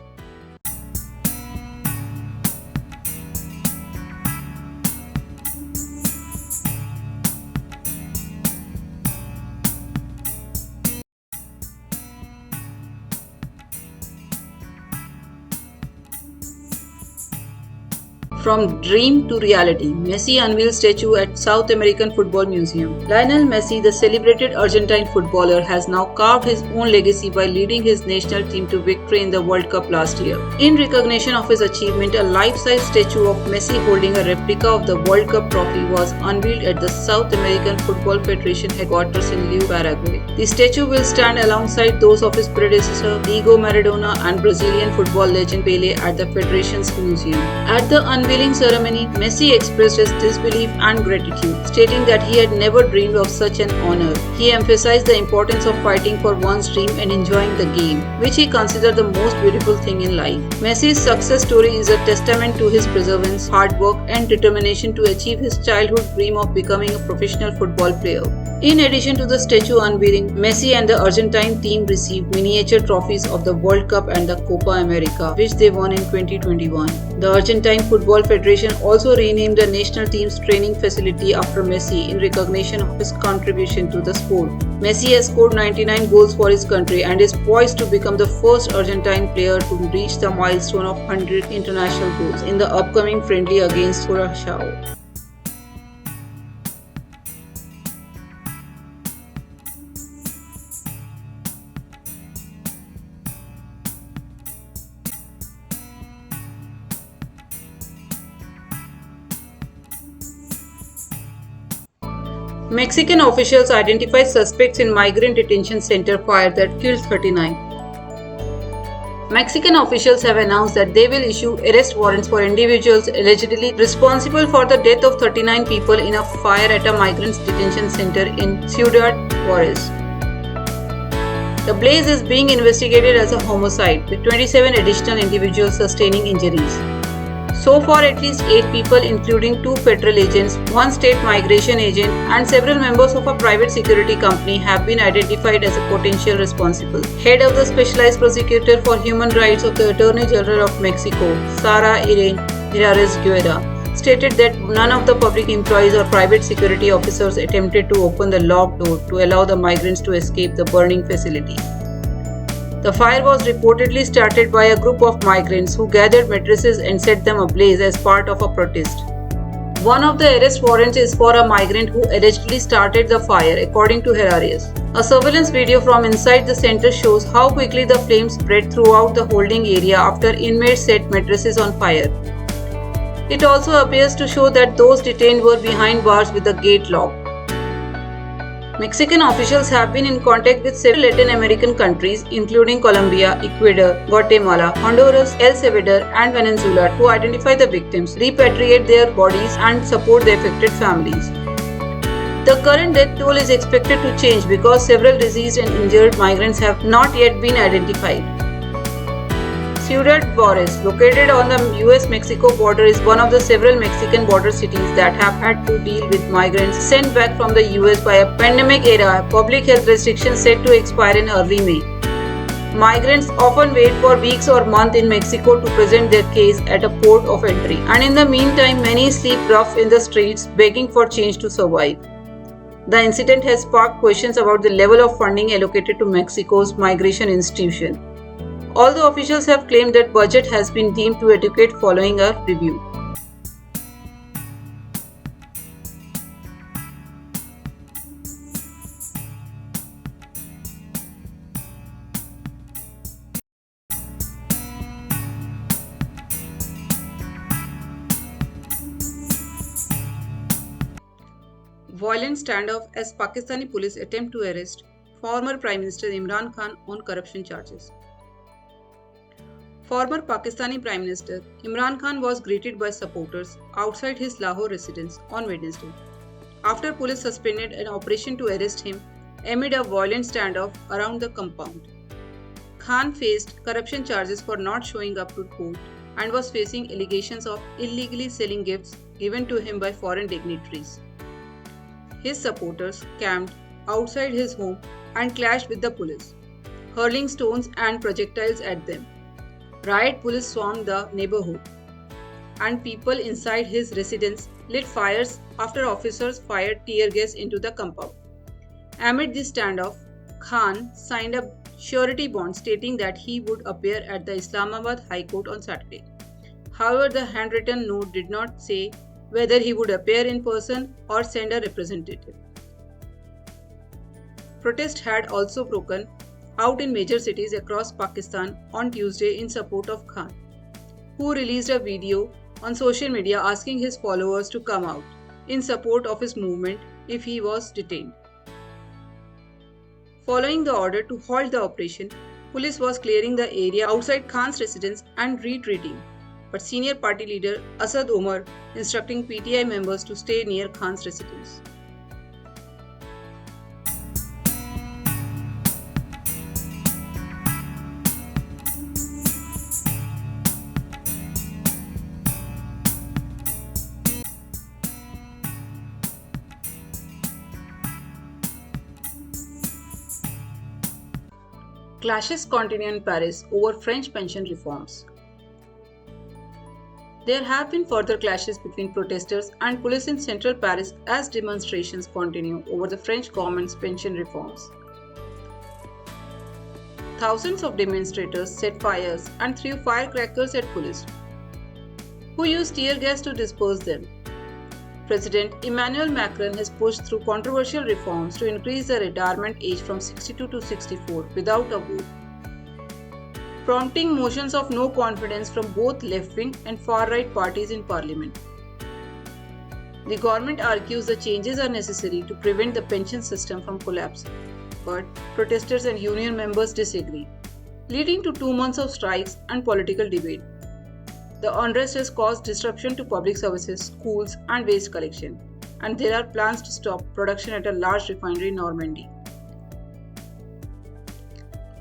From dream to reality, Messi unveils statue at South American Football Museum. Lionel Messi, the celebrated Argentine footballer, has now carved his own legacy by leading his national team to victory in the World Cup last year. In recognition of his achievement, a life-size statue of Messi holding a replica of the World Cup trophy was unveiled at the South American Football Federation headquarters in Lima, Paraguay. The statue will stand alongside those of his predecessor, Diego Maradona, and Brazilian football legend Pelé at the Federation's museum. At the unveiling ceremony, Messi expressed his disbelief and gratitude, stating that he had never dreamed of such an honor. He emphasized the importance of fighting for one's dream and enjoying the game, which he considered the most beautiful thing in life. Messi's success story is a testament to his perseverance, hard work, and determination to achieve his childhood dream of becoming a professional football player. In addition to the statue unveiling, Messi and the Argentine team received miniature trophies of the World Cup and the Copa America, which they won in 2021. The Argentine Football Federation also renamed the national team's training facility after Messi in recognition of his contribution to the sport. Messi has scored 99 goals for his country and is poised to become the first Argentine player to reach the milestone of 100 international goals in the upcoming friendly against Curaçao. Mexican officials identified suspects in migrant detention center fire that killed 39. Mexican officials have announced that they will issue arrest warrants for individuals allegedly responsible for the death of 39 people in a fire at a migrant detention center in Ciudad Juarez. The blaze is being investigated as a homicide, with 27 additional individuals sustaining injuries. So far, at least 8 people, including 2 federal agents, 1 state migration agent, and several members of a private security company, have been identified as a potential responsible. Head of the Specialized Prosecutor for Human Rights of the Attorney General of Mexico, Sara Irene Hirares Guerra, stated that none of the public employees or private security officers attempted to open the locked door to allow the migrants to escape the burning facility. The fire was reportedly started by a group of migrants who gathered mattresses and set them ablaze as part of a protest. One of the arrest warrants is for a migrant who allegedly started the fire, according to Herares. A surveillance video from inside the center shows how quickly the flames spread throughout the holding area after inmates set mattresses on fire. It also appears to show that those detained were behind bars with the gate locked. Mexican officials have been in contact with several Latin American countries, including Colombia, Ecuador, Guatemala, Honduras, El Salvador, and Venezuela, to identify the victims, repatriate their bodies, and support the affected families. The current death toll is expected to change because several deceased and injured migrants have not yet been identified. Ciudad Juarez, located on the US-Mexico border, is one of the several Mexican border cities that have had to deal with migrants sent back from the US by a pandemic-era public health restrictions set to expire in early May. Migrants often wait for weeks or months in Mexico to present their case at a port of entry, and in the meantime, many sleep rough in the streets, begging for change to survive. The incident has sparked questions about the level of funding allocated to Mexico's migration institution. Although officials have claimed that budget has been deemed to adequate following a review. Violent standoff as Pakistani police attempt to arrest former Prime Minister Imran Khan on corruption charges. Former Pakistani Prime Minister Imran Khan was greeted by supporters outside his Lahore residence on Wednesday, after police suspended an operation to arrest him amid a violent standoff around the compound. Khan faced corruption charges for not showing up to court and was facing allegations of illegally selling gifts given to him by foreign dignitaries. His supporters camped outside his home and clashed with the police, hurling stones and projectiles at them. Riot police swarmed the neighborhood, and people inside his residence lit fires after officers fired tear gas into the compound. Amid this standoff, Khan signed a surety bond stating that he would appear at the Islamabad High Court on Saturday. However, the handwritten note did not say whether he would appear in person or send a representative. Protests had also broken out in major cities across Pakistan on Tuesday in support of Khan, who released a video on social media asking his followers to come out in support of his movement if he was detained. Following the order to halt the operation, police was clearing the area outside Khan's residence and retreating, but senior party leader Asad Omar instructing PTI members to stay near Khan's residence. Clashes continue in Paris over French pension reforms. There have been further clashes between protesters and police in central Paris as demonstrations continue over the French government's pension reforms. Thousands of demonstrators set fires and threw firecrackers at police, who used tear gas to disperse them. President Emmanuel Macron has pushed through controversial reforms to increase the retirement age from 62 to 64 without a vote, prompting motions of no confidence from both left-wing and far-right parties in parliament. The government argues the changes are necessary to prevent the pension system from collapsing, but protesters and union members disagree, leading to 2 months of strikes and political debate. The unrest has caused disruption to public services, schools, and waste collection, and there are plans to stop production at a large refinery in Normandy.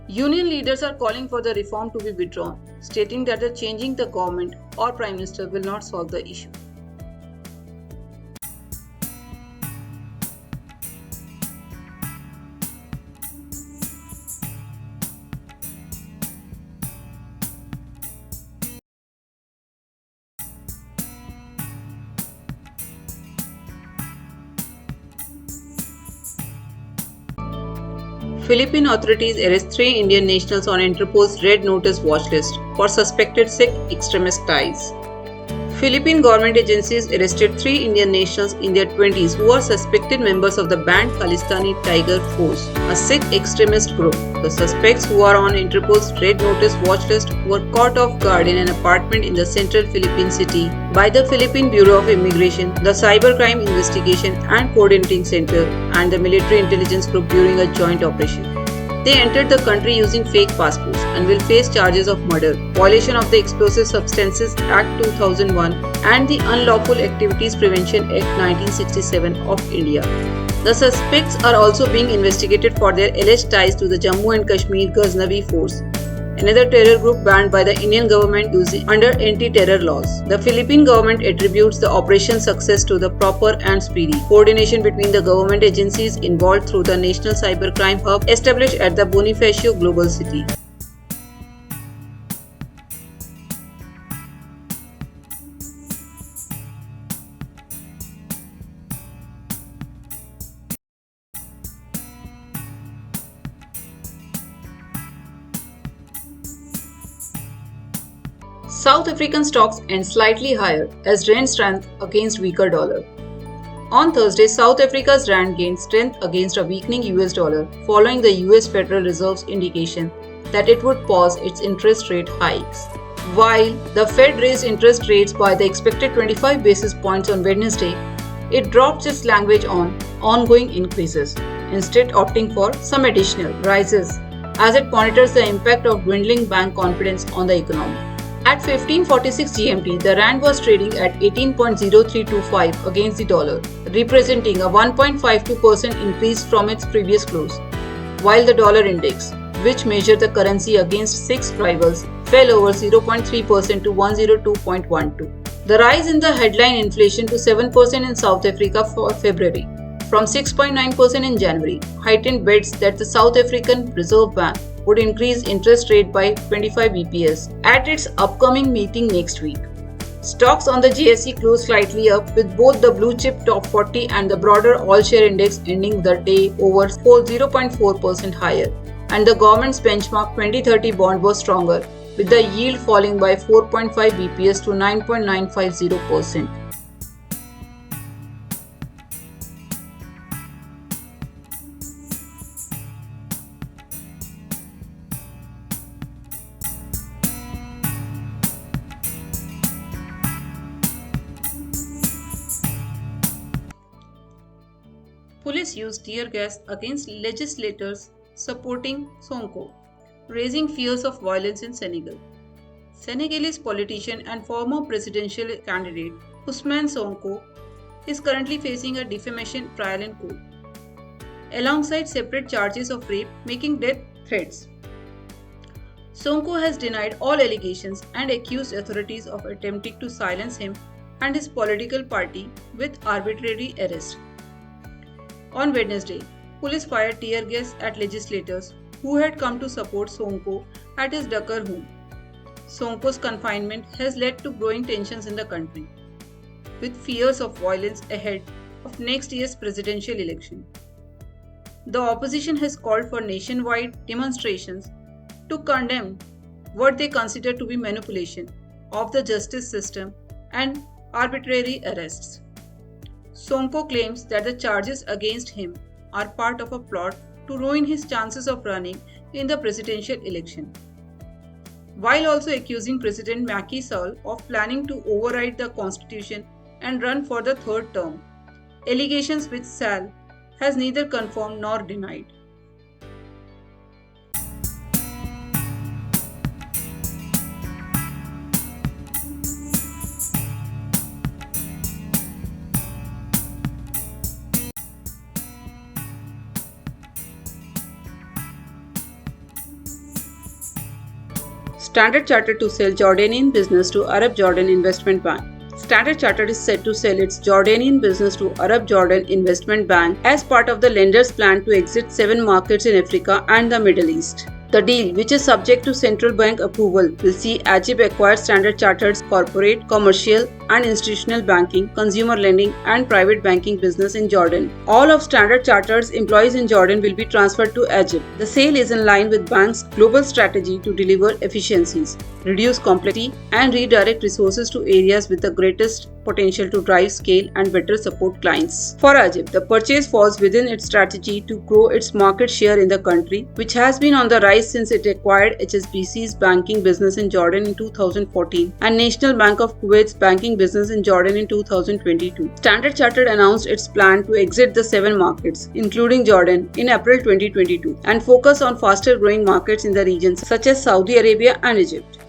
Union leaders are calling for the reform to be withdrawn, stating that changing the government or prime minister will not solve the issue. Philippine authorities arrest 3 Indian nationals on Interpol's Red Notice watch list for suspected Sikh extremist ties. Philippine government agencies arrested 3 Indian nationals in their 20s who are suspected members of the banned Khalistani Tiger Force, a Sikh extremist group. The suspects, who are on Interpol's Red Notice watch list, were caught off guard in an apartment in the central Philippine city by the Philippine Bureau of Immigration, the Cybercrime Investigation and Coordinating Center, and the Military Intelligence Group during a joint operation. They entered the country using fake passports and will face charges of murder, violation of the Explosive Substances Act 2001 and the Unlawful Activities Prevention Act 1967 of India. The suspects are also being investigated for their alleged ties to the Jammu and Kashmir Ghaznavi Force, another terror group banned by the Indian government under anti-terror laws. The Philippine government attributes the operation's success to the proper and speedy coordination between the government agencies involved through the National Cybercrime Hub established at the Bonifacio Global City. South African stocks end slightly higher as rand strength against weaker dollar. On Thursday, South Africa's rand gained strength against a weakening US dollar following the US Federal Reserve's indication that it would pause its interest rate hikes. While the Fed raised interest rates by the expected 25 basis points on Wednesday, it dropped its language on ongoing increases, instead opting for some additional rises as it monitors the impact of dwindling bank confidence on the economy. At 15:46 GMT, the rand was trading at 18.0325 against the dollar, representing a 1.52% increase from its previous close, while the dollar index, which measured the currency against 6 rivals, fell over 0.3% to 102.12. The rise in the headline inflation to 7% in South Africa for February from 6.9% in January, heightened bets that the South African Reserve Bank would increase interest rate by 25 bps at its upcoming meeting next week. Stocks on the JSE closed slightly up, with both the blue chip top 40 and the broader all-share index ending the day over 0.4% higher, and the government's benchmark 2030 bond was stronger, with the yield falling by 4.5 bps to 9.950%. Police used tear gas against legislators supporting Sonko, raising fears of violence in Senegal. Senegalese politician and former presidential candidate Ousmane Sonko is currently facing a defamation trial in court, alongside separate charges of rape, making death threats. Sonko has denied all allegations and accused authorities of attempting to silence him and his political party with arbitrary arrest. On Wednesday, police fired tear gas at legislators who had come to support Sonko at his Dakar home. Sonko's confinement has led to growing tensions in the country, with fears of violence ahead of next year's presidential election. The opposition has called for nationwide demonstrations to condemn what they consider to be manipulation of the justice system and arbitrary arrests. Sonko claims that the charges against him are part of a plot to ruin his chances of running in the presidential election, while also accusing President Macky Sall of planning to override the constitution and run for the third term, allegations which Sall has neither confirmed nor denied. Standard Chartered to sell Jordanian business to Arab Jordan Investment Bank. Standard Chartered is set to sell its Jordanian business to Arab Jordan Investment Bank as part of the lender's plan to exit 7 markets in Africa and the Middle East. The deal, which is subject to central bank approval, will see Egypt acquire Standard Chartered's corporate, commercial, and institutional banking, consumer lending, and private banking business in Jordan. All of Standard Chartered's employees in Jordan will be transferred to Egypt. The sale is in line with bank's global strategy to deliver efficiencies, reduce complexity, and redirect resources to areas with the greatest potential to drive scale and better support clients. For Egypt, the purchase falls within its strategy to grow its market share in the country, which has been on the rise since it acquired HSBC's banking business in Jordan in 2014 and National Bank of Kuwait's banking business in Jordan in 2022. Standard Chartered announced its plan to exit the 7 markets, including Jordan, in April 2022 and focus on faster growing markets in the region such as Saudi Arabia and Egypt.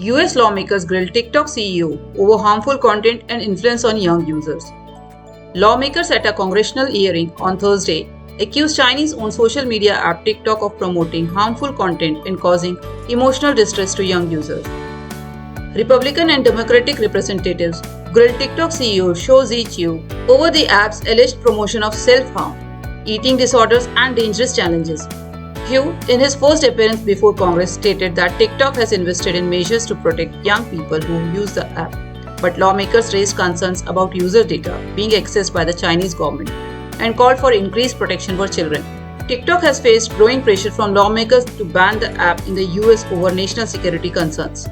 US lawmakers grilled TikTok CEO over harmful content and influence on young users. Lawmakers at a congressional hearing on Thursday accused Chinese-owned social media app TikTok of promoting harmful content and causing emotional distress to young users. Republican and Democratic representatives grilled TikTok CEO Shou Ziqiu over the app's alleged promotion of self-harm, eating disorders, and dangerous challenges. Hu, in his first appearance before Congress, stated that TikTok has invested in measures to protect young people who use the app, but lawmakers raised concerns about user data being accessed by the Chinese government and called for increased protection for children. TikTok has faced growing pressure from lawmakers to ban the app in the US over national security concerns.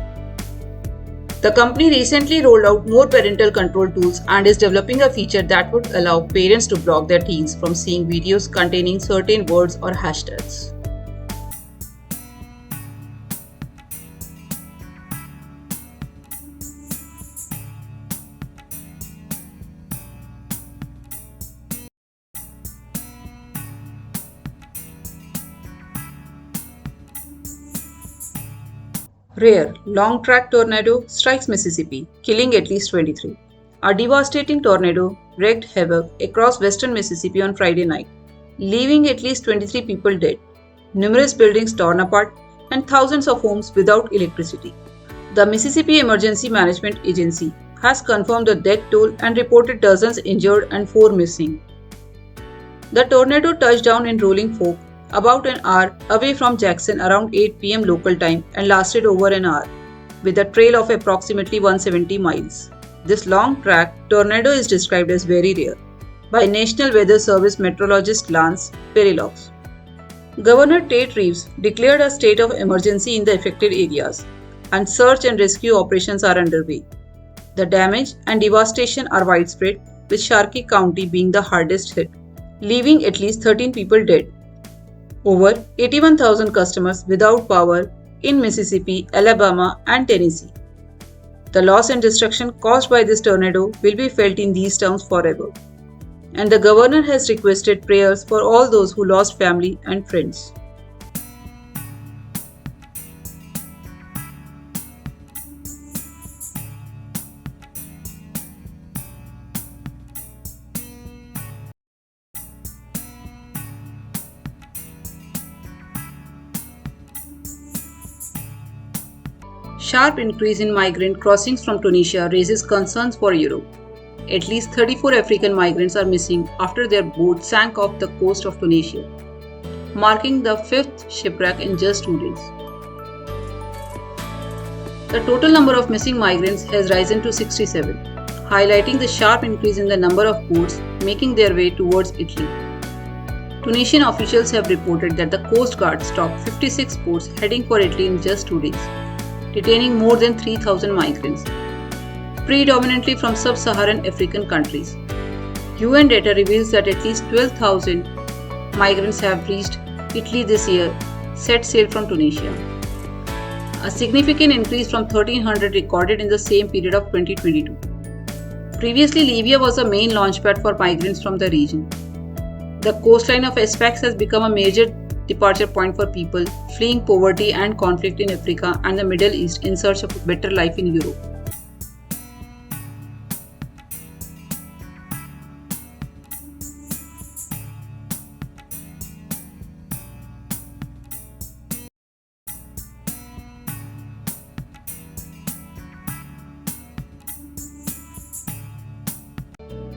The company recently rolled out more parental control tools and is developing a feature that would allow parents to block their teens from seeing videos containing certain words or hashtags. Rare long track tornado strikes Mississippi, killing at least 23. A devastating tornado wreaked havoc across western Mississippi on Friday night, leaving at least 23 people dead, numerous buildings torn apart, and thousands of homes without electricity. The Mississippi Emergency Management Agency has confirmed the death toll and reported dozens injured and 4 missing. The tornado touched down in Rolling Fork, about an hour away from Jackson around 8 p.m. local time and lasted over an hour, with a trail of approximately 170 miles. This long track tornado is described as very rare by National Weather Service meteorologist Lance Perillox. Governor Tate Reeves declared a state of emergency in the affected areas, and search and rescue operations are underway. The damage and devastation are widespread, with Sharkey County being the hardest hit, leaving at least 13 people dead. Over 81,000 customers without power in Mississippi, Alabama, and Tennessee. The loss and destruction caused by this tornado will be felt in these towns forever. And the governor has requested prayers for all those who lost family and friends. Sharp increase in migrant crossings from Tunisia raises concerns for Europe. At least 34 African migrants are missing after their boat sank off the coast of Tunisia, marking the fifth shipwreck in just 2 days. The total number of missing migrants has risen to 67, highlighting the sharp increase in the number of boats making their way towards Italy. Tunisian officials have reported that the Coast Guard stopped 56 boats heading for Italy in just 2 days, detaining more than 3,000 migrants, predominantly from sub-Saharan African countries. UN data reveals that at least 12,000 migrants have reached Italy this year, set sail from Tunisia, a significant increase from 1,300 recorded in the same period of 2022. Previously, Libya was the main launchpad for migrants from the region. The coastline of Sfax has become a major departure point for people fleeing poverty and conflict in Africa and the Middle East in search of a better life in Europe.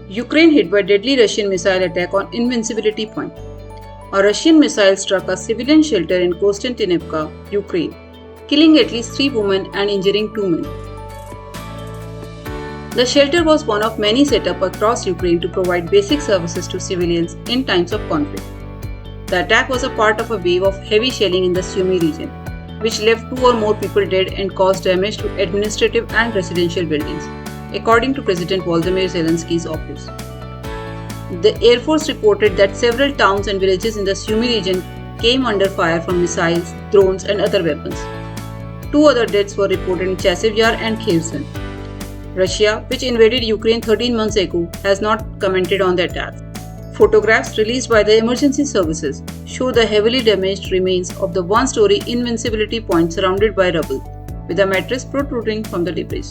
Ukraine hit by deadly Russian missile attack on Invincibility Point. A Russian missile struck a civilian shelter in Konstantinivka, Ukraine, killing at least 3 women and injuring 2 men. The shelter was one of many set up across Ukraine to provide basic services to civilians in times of conflict. The attack was a part of a wave of heavy shelling in the Sumy region, which left 2 or more people dead and caused damage to administrative and residential buildings, according to President Volodymyr Zelensky's office. The Air Force reported that several towns and villages in the Sumy region came under fire from missiles, drones, and other weapons. 2 other deaths were reported in Chasiv Yar and Kherson. Russia, which invaded Ukraine 13 months ago, has not commented on the attack. Photographs released by the emergency services show the heavily damaged remains of the one-story Invincibility Point surrounded by rubble, with a mattress protruding from the debris.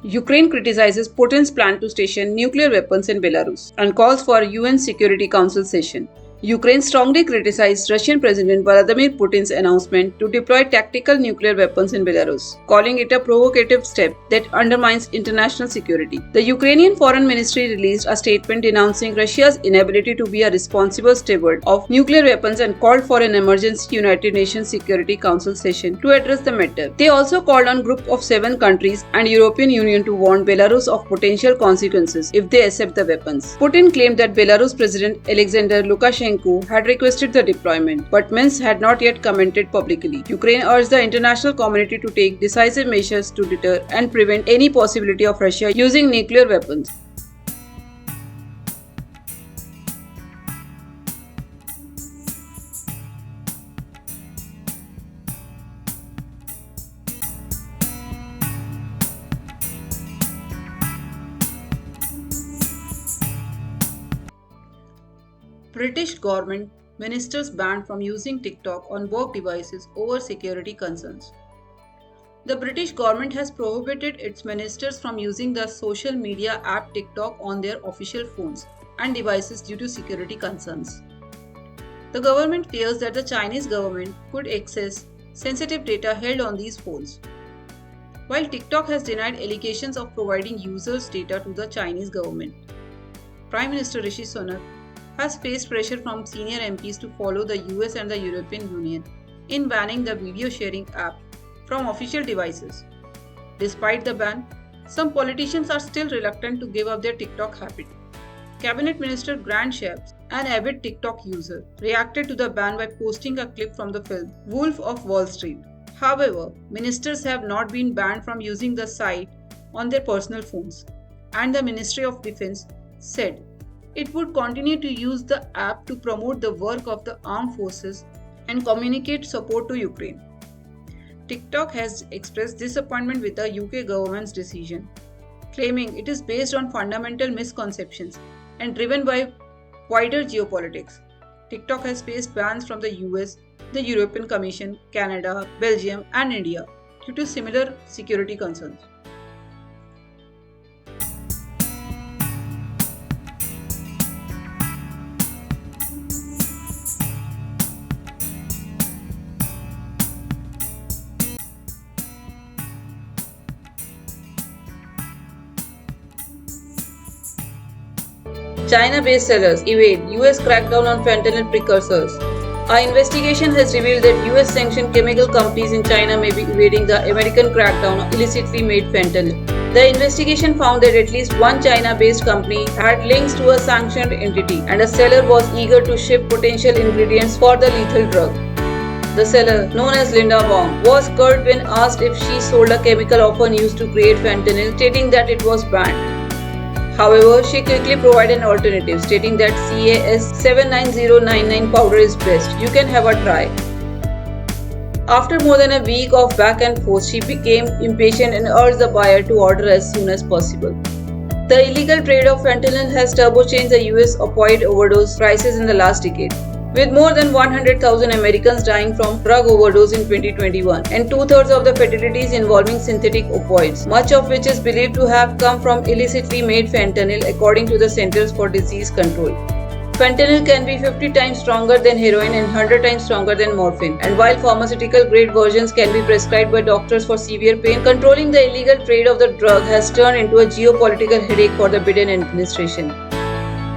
Ukraine criticizes Putin's plan to station nuclear weapons in Belarus and calls for a UN Security Council session. Ukraine strongly criticized Russian President Vladimir Putin's announcement to deploy tactical nuclear weapons in Belarus, calling it a provocative step that undermines international security. The Ukrainian Foreign Ministry released a statement denouncing Russia's inability to be a responsible steward of nuclear weapons and called for an emergency United Nations Security Council session to address the matter. They also called on a group of 7 countries and European Union to warn Belarus of potential consequences if they accept the weapons. Putin claimed that Belarus President Alexander Lukashenko had requested the deployment, but Minsk had not yet commented publicly. Ukraine urged the international community to take decisive measures to deter and prevent any possibility of Russia using nuclear weapons. British government ministers banned from using TikTok on work devices over security concerns. The British government has prohibited its ministers from using the social media app TikTok on their official phones and devices due to security concerns. The government fears that the Chinese government could access sensitive data held on these phones. While TikTok has denied allegations of providing users' data to the Chinese government, Prime Minister Rishi Sunak has faced pressure from senior MPs to follow the US and the European Union in banning the video sharing app from official devices. Despite the ban, some politicians are still reluctant to give up their TikTok habit. Cabinet Minister Grant Shapps, an avid TikTok user, reacted to the ban by posting a clip from the film Wolf of Wall Street. However, ministers have not been banned from using the site on their personal phones, and the Ministry of Defense said it would continue to use the app to promote the work of the armed forces and communicate support to Ukraine. TikTok has expressed disappointment with the UK government's decision, claiming it is based on fundamental misconceptions and driven by wider geopolitics. TikTok has faced bans from the US, the European Commission, Canada, Belgium, and India due to similar security concerns. China-based sellers evade US crackdown on fentanyl precursors. Our investigation has revealed that US sanctioned chemical companies in China may be evading the American crackdown on illicitly made fentanyl. The investigation found that at least one China-based company had links to a sanctioned entity, and a seller was eager to ship potential ingredients for the lethal drug. The seller, known as Linda Wong, was curt when asked if she sold a chemical often used to create fentanyl, stating that it was banned. However, she quickly provided an alternative, stating that CAS 79099 powder is best. You can have a try. After more than a week of back and forth, she became impatient and urged the buyer to order as soon as possible. The illegal trade of fentanyl has turbo-changed the US opioid overdose crisis in the last decade, with more than 100,000 Americans dying from drug overdose in 2021 and two-thirds of the fatalities involving synthetic opioids, much of which is believed to have come from illicitly made fentanyl according to the Centers for Disease Control. Fentanyl can be 50 times stronger than heroin and 100 times stronger than morphine, and while pharmaceutical-grade versions can be prescribed by doctors for severe pain, controlling the illegal trade of the drug has turned into a geopolitical headache for the Biden administration.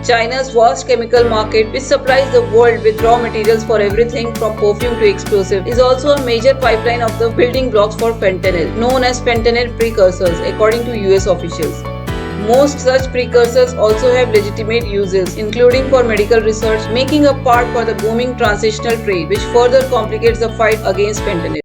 China's vast chemical market, which supplies the world with raw materials for everything from perfume to explosive, is also a major pipeline of the building blocks for fentanyl, known as fentanyl precursors, according to US officials. Most such precursors also have legitimate uses, including for medical research, making a part for the booming transitional trade, which further complicates the fight against fentanyl.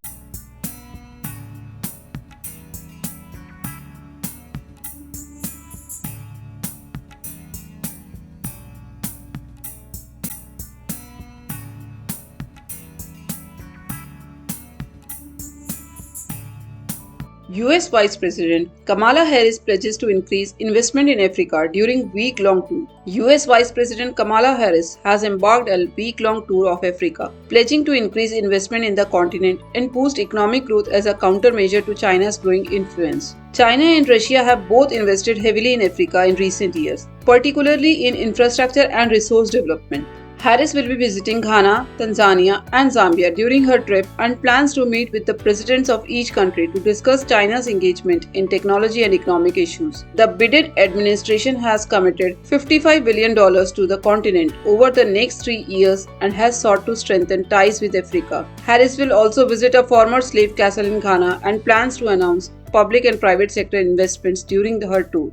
US Vice President Kamala Harris pledges to increase investment in Africa during week-long tour. US Vice President Kamala Harris has embarked a week-long tour of Africa, pledging to increase investment in the continent and boost economic growth as a countermeasure to China's growing influence. China and Russia have both invested heavily in Africa in recent years, particularly in infrastructure and resource development. Harris will be visiting Ghana, Tanzania, and Zambia during her trip and plans to meet with the presidents of each country to discuss China's engagement in technology and economic issues. The Biden administration has committed $55 billion to the continent over the next 3 years and has sought to strengthen ties with Africa. Harris will also visit a former slave castle in Ghana and plans to announce public and private sector investments during her tour.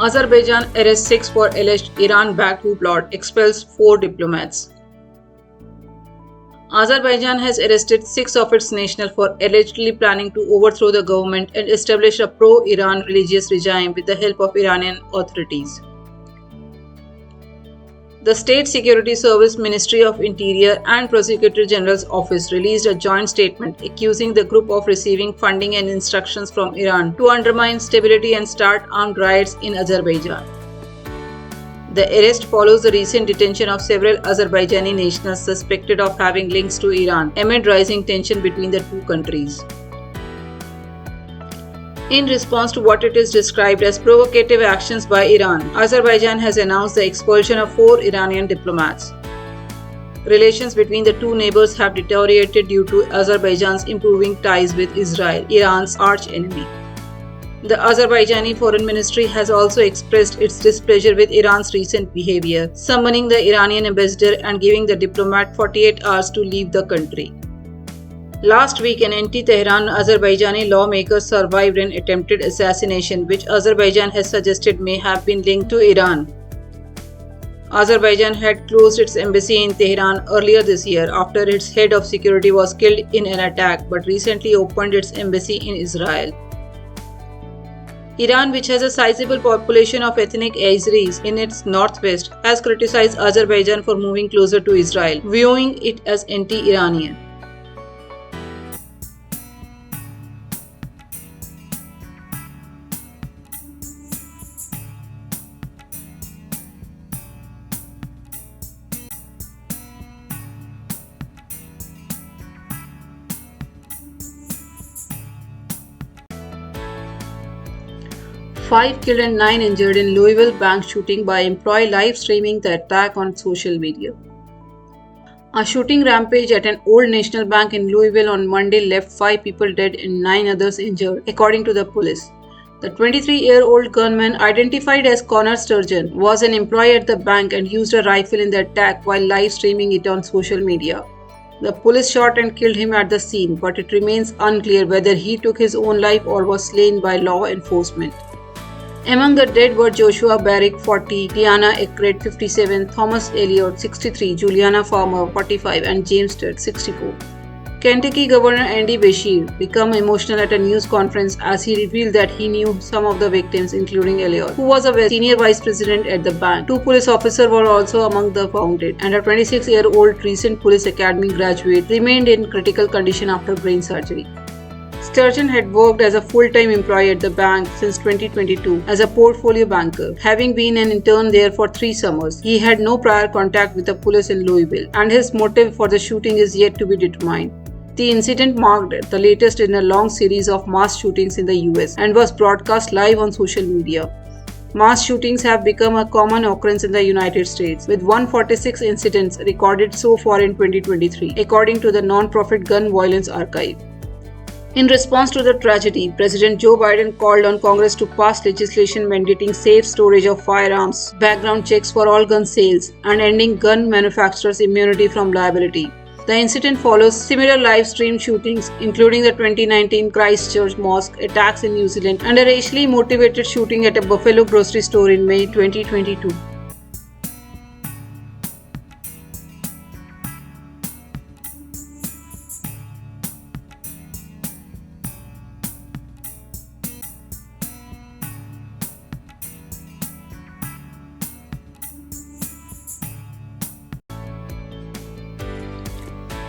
Azerbaijan arrests 6 for alleged Iran-backed coup plot, expels 4 diplomats. Azerbaijan has arrested 6 of its nationals for allegedly planning to overthrow the government and establish a pro-Iran religious regime with the help of Iranian authorities. The State Security Service, Ministry of Interior and Prosecutor General's Office released a joint statement accusing the group of receiving funding and instructions from Iran to undermine stability and start armed riots in Azerbaijan. The arrest follows the recent detention of several Azerbaijani nationals suspected of having links to Iran amid rising tension between the two countries. In response to what it is described as provocative actions by Iran, Azerbaijan has announced the expulsion of 4 Iranian diplomats. Relations between the two neighbors have deteriorated due to Azerbaijan's improving ties with Israel, Iran's arch-enemy. The Azerbaijani Foreign Ministry has also expressed its displeasure with Iran's recent behavior, summoning the Iranian ambassador and giving the diplomat 48 hours to leave the country. Last week, an anti-Tehran Azerbaijani lawmaker survived an attempted assassination, which Azerbaijan has suggested may have been linked to Iran. Azerbaijan had closed its embassy in Tehran earlier this year after its head of security was killed in an attack, but recently opened its embassy in Israel. Iran, which has a sizable population of ethnic Azeris in its northwest, has criticized Azerbaijan for moving closer to Israel, viewing it as anti-Iranian. 5 killed and 9 injured in Louisville bank shooting by employee live streaming the attack on social media. A shooting rampage at an Old National Bank in Louisville on Monday left 5 people dead and 9 others injured, according to the police. The 23-year-old gunman, identified as Connor Sturgeon, was an employee at the bank and used a rifle in the attack while live streaming it on social media. The police shot and killed him at the scene, but it remains unclear whether he took his own life or was slain by law enforcement. Among the dead were Joshua Barrick, 40, Diana Eckred, 57, Thomas Elliott, 63, Juliana Farmer, 45, and James Ted, 64. Kentucky Governor Andy Beshear became emotional at a news conference as he revealed that he knew some of the victims, including Elliott, who was a senior vice president at the bank. 2 police officers were also among the wounded, and a 26-year-old recent police academy graduate remained in critical condition after brain surgery. Sturgeon had worked as a full-time employee at the bank since 2022 as a portfolio banker, having been an intern there for 3 summers. He had no prior contact with the police in Louisville, and his motive for the shooting is yet to be determined. The incident marked the latest in a long series of mass shootings in the US and was broadcast live on social media. Mass shootings have become a common occurrence in the United States, with 146 incidents recorded so far in 2023, according to the non-profit Gun Violence Archive. In response to the tragedy, President Joe Biden called on Congress to pass legislation mandating safe storage of firearms, background checks for all gun sales, and ending gun manufacturers' immunity from liability. The incident follows similar live-stream shootings, including the 2019 Christchurch mosque attacks in New Zealand and a racially motivated shooting at a Buffalo grocery store in May 2022.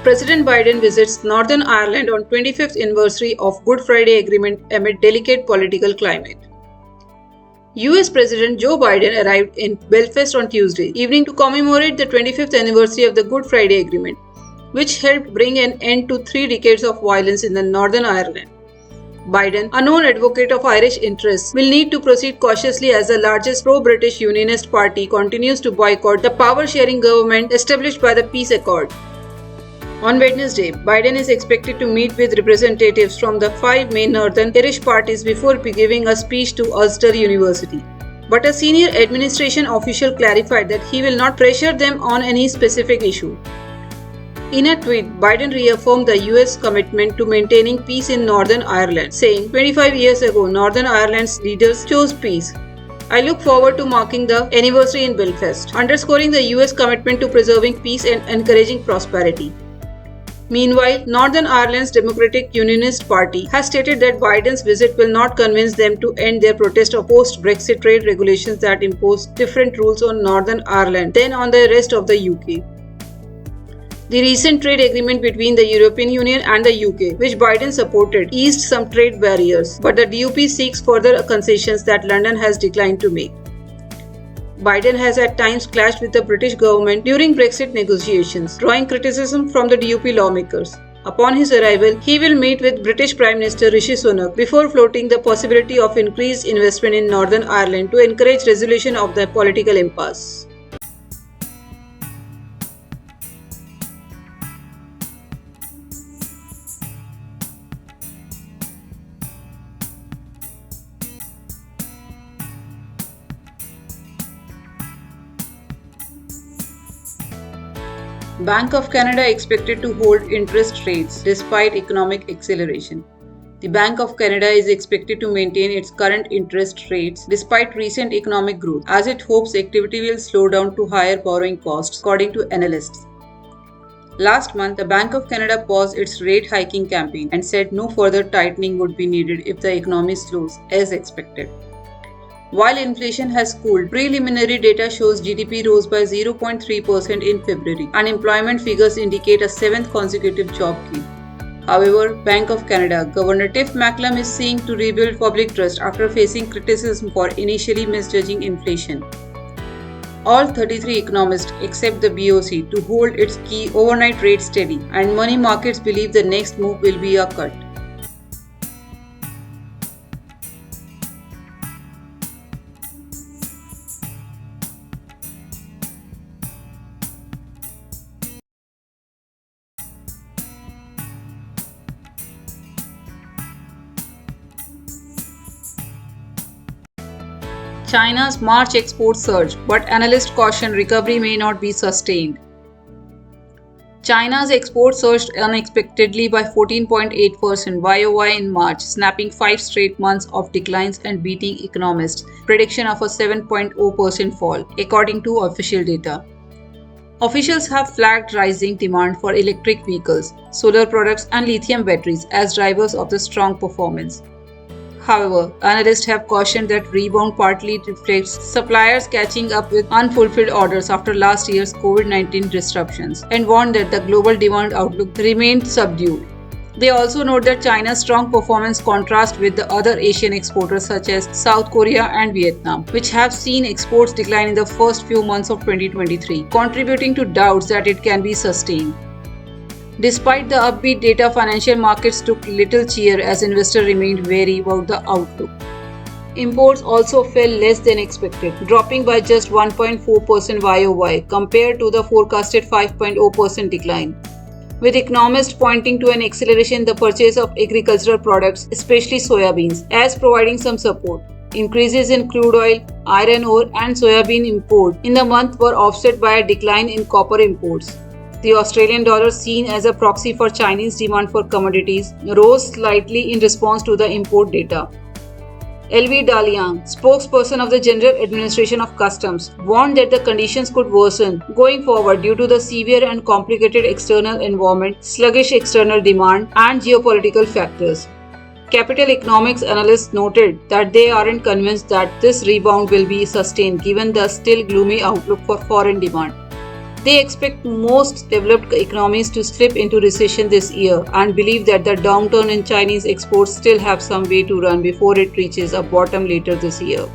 President Biden visits Northern Ireland on 25th anniversary of Good Friday Agreement amid delicate political climate. US President Joe Biden arrived in Belfast on Tuesday evening to commemorate the 25th anniversary of the Good Friday Agreement, which helped bring an end to 3 decades of violence in the Northern Ireland. Biden, a known advocate of Irish interests, will need to proceed cautiously as the largest pro-British Unionist party continues to boycott the power-sharing government established by the peace accord. On Wednesday, Biden is expected to meet with representatives from the 5 main Northern Irish parties before giving a speech to Ulster University. But a senior administration official clarified that he will not pressure them on any specific issue. In a tweet, Biden reaffirmed the US commitment to maintaining peace in Northern Ireland, saying, 25 years ago, Northern Ireland's leaders chose peace. I look forward to marking the anniversary in Belfast, underscoring the US commitment to preserving peace and encouraging prosperity. Meanwhile, Northern Ireland's Democratic Unionist Party has stated that Biden's visit will not convince them to end their protest of post-Brexit trade regulations that impose different rules on Northern Ireland than on the rest of the UK. The recent trade agreement between the European Union and the UK, which Biden supported, eased some trade barriers, but the DUP seeks further concessions that London has declined to make. Biden has at times clashed with the British government during Brexit negotiations, drawing criticism from the DUP lawmakers. Upon his arrival, he will meet with British Prime Minister Rishi Sunak before floating the possibility of increased investment in Northern Ireland to encourage resolution of the political impasse. Bank of Canada expected to hold interest rates despite economic acceleration. The Bank of Canada is expected to maintain its current interest rates despite recent economic growth, as it hopes activity will slow down to higher borrowing costs, according to analysts. Last month, the Bank of Canada paused its rate hiking campaign and said no further tightening would be needed if the economy slows as expected. While inflation has cooled, preliminary data shows GDP rose by 0.3% in February. Unemployment figures indicate a seventh consecutive job gain. However, Bank of Canada Governor Tiff Macklem is seeking to rebuild public trust after facing criticism for initially misjudging inflation. All 33 economists except the BOC to hold its key overnight rate steady, and money markets believe the next move will be a cut. China's March exports surge, but analysts caution recovery may not be sustained. China's exports surged unexpectedly by 14.8% YOY in March, snapping 5 straight months of declines and beating economists' prediction of a 7.0% fall, according to official data. Officials have flagged rising demand for electric vehicles, solar products, and lithium batteries as drivers of the strong performance. However, analysts have cautioned that rebound partly reflects suppliers catching up with unfulfilled orders after last year's COVID-19 disruptions and warned that the global demand outlook remained subdued. They also note that China's strong performance contrasts with the other Asian exporters such as South Korea and Vietnam, which have seen exports decline in the first few months of 2023, contributing to doubts that it can be sustained. Despite the upbeat data, financial markets took little cheer as investors remained wary about the outlook. Imports also fell less than expected, dropping by just 1.4% YOY compared to the forecasted 5.0% decline, with economists pointing to an acceleration in the purchase of agricultural products, especially soybeans, as providing some support. Increases in crude oil, iron ore, and soybean import in the month were offset by a decline in copper imports. The Australian dollar, seen as a proxy for Chinese demand for commodities, rose slightly in response to the import data. LV Dalian, spokesperson of the General Administration of Customs, warned that the conditions could worsen going forward due to the severe and complicated external environment, sluggish external demand, and geopolitical factors. Capital economics analysts noted that they aren't convinced that this rebound will be sustained given the still gloomy outlook for foreign demand. They expect most developed economies to slip into recession this year and believe that the downturn in Chinese exports still have some way to run before it reaches a bottom later this year.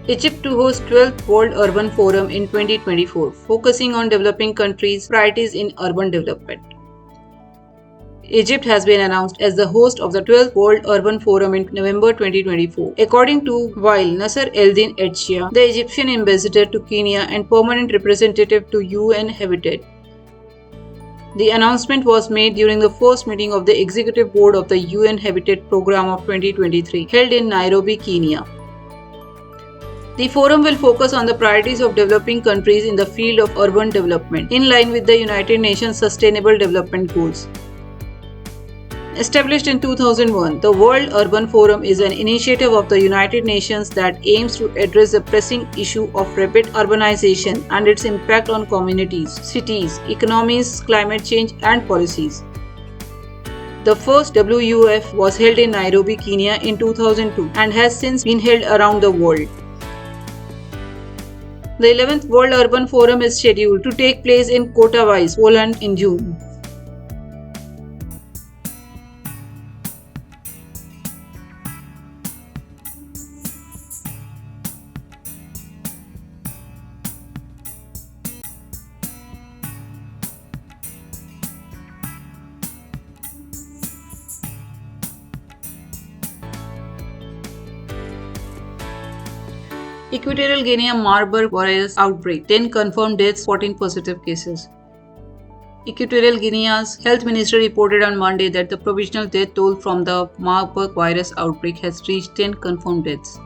Egypt to host 12th World Urban Forum in 2024, focusing on developing countries' priorities in urban development. Egypt has been announced as the host of the 12th World Urban Forum in November 2024, according to while Nasser Eldin Etchia, the Egyptian ambassador to Kenya and permanent representative to UN Habitat. The announcement was made during the first meeting of the Executive Board of the UN Habitat Program of 2023, held in Nairobi, Kenya. The forum will focus on the priorities of developing countries in the field of urban development, in line with the United Nations Sustainable Development Goals. Established in 2001, the World Urban Forum is an initiative of the United Nations that aims to address the pressing issue of rapid urbanization and its impact on communities, cities, economies, climate change, and policies. The first WUF was held in Nairobi, Kenya in 2002 and has since been held around the world. The 11th World Urban Forum is scheduled to take place in Katowice, Poland in June. Equatorial Guinea Marburg virus outbreak, 10 confirmed deaths, 14 positive cases. Equatorial Guinea's health ministry reported on Monday that the provisional death toll from the Marburg virus outbreak has reached 10 confirmed deaths.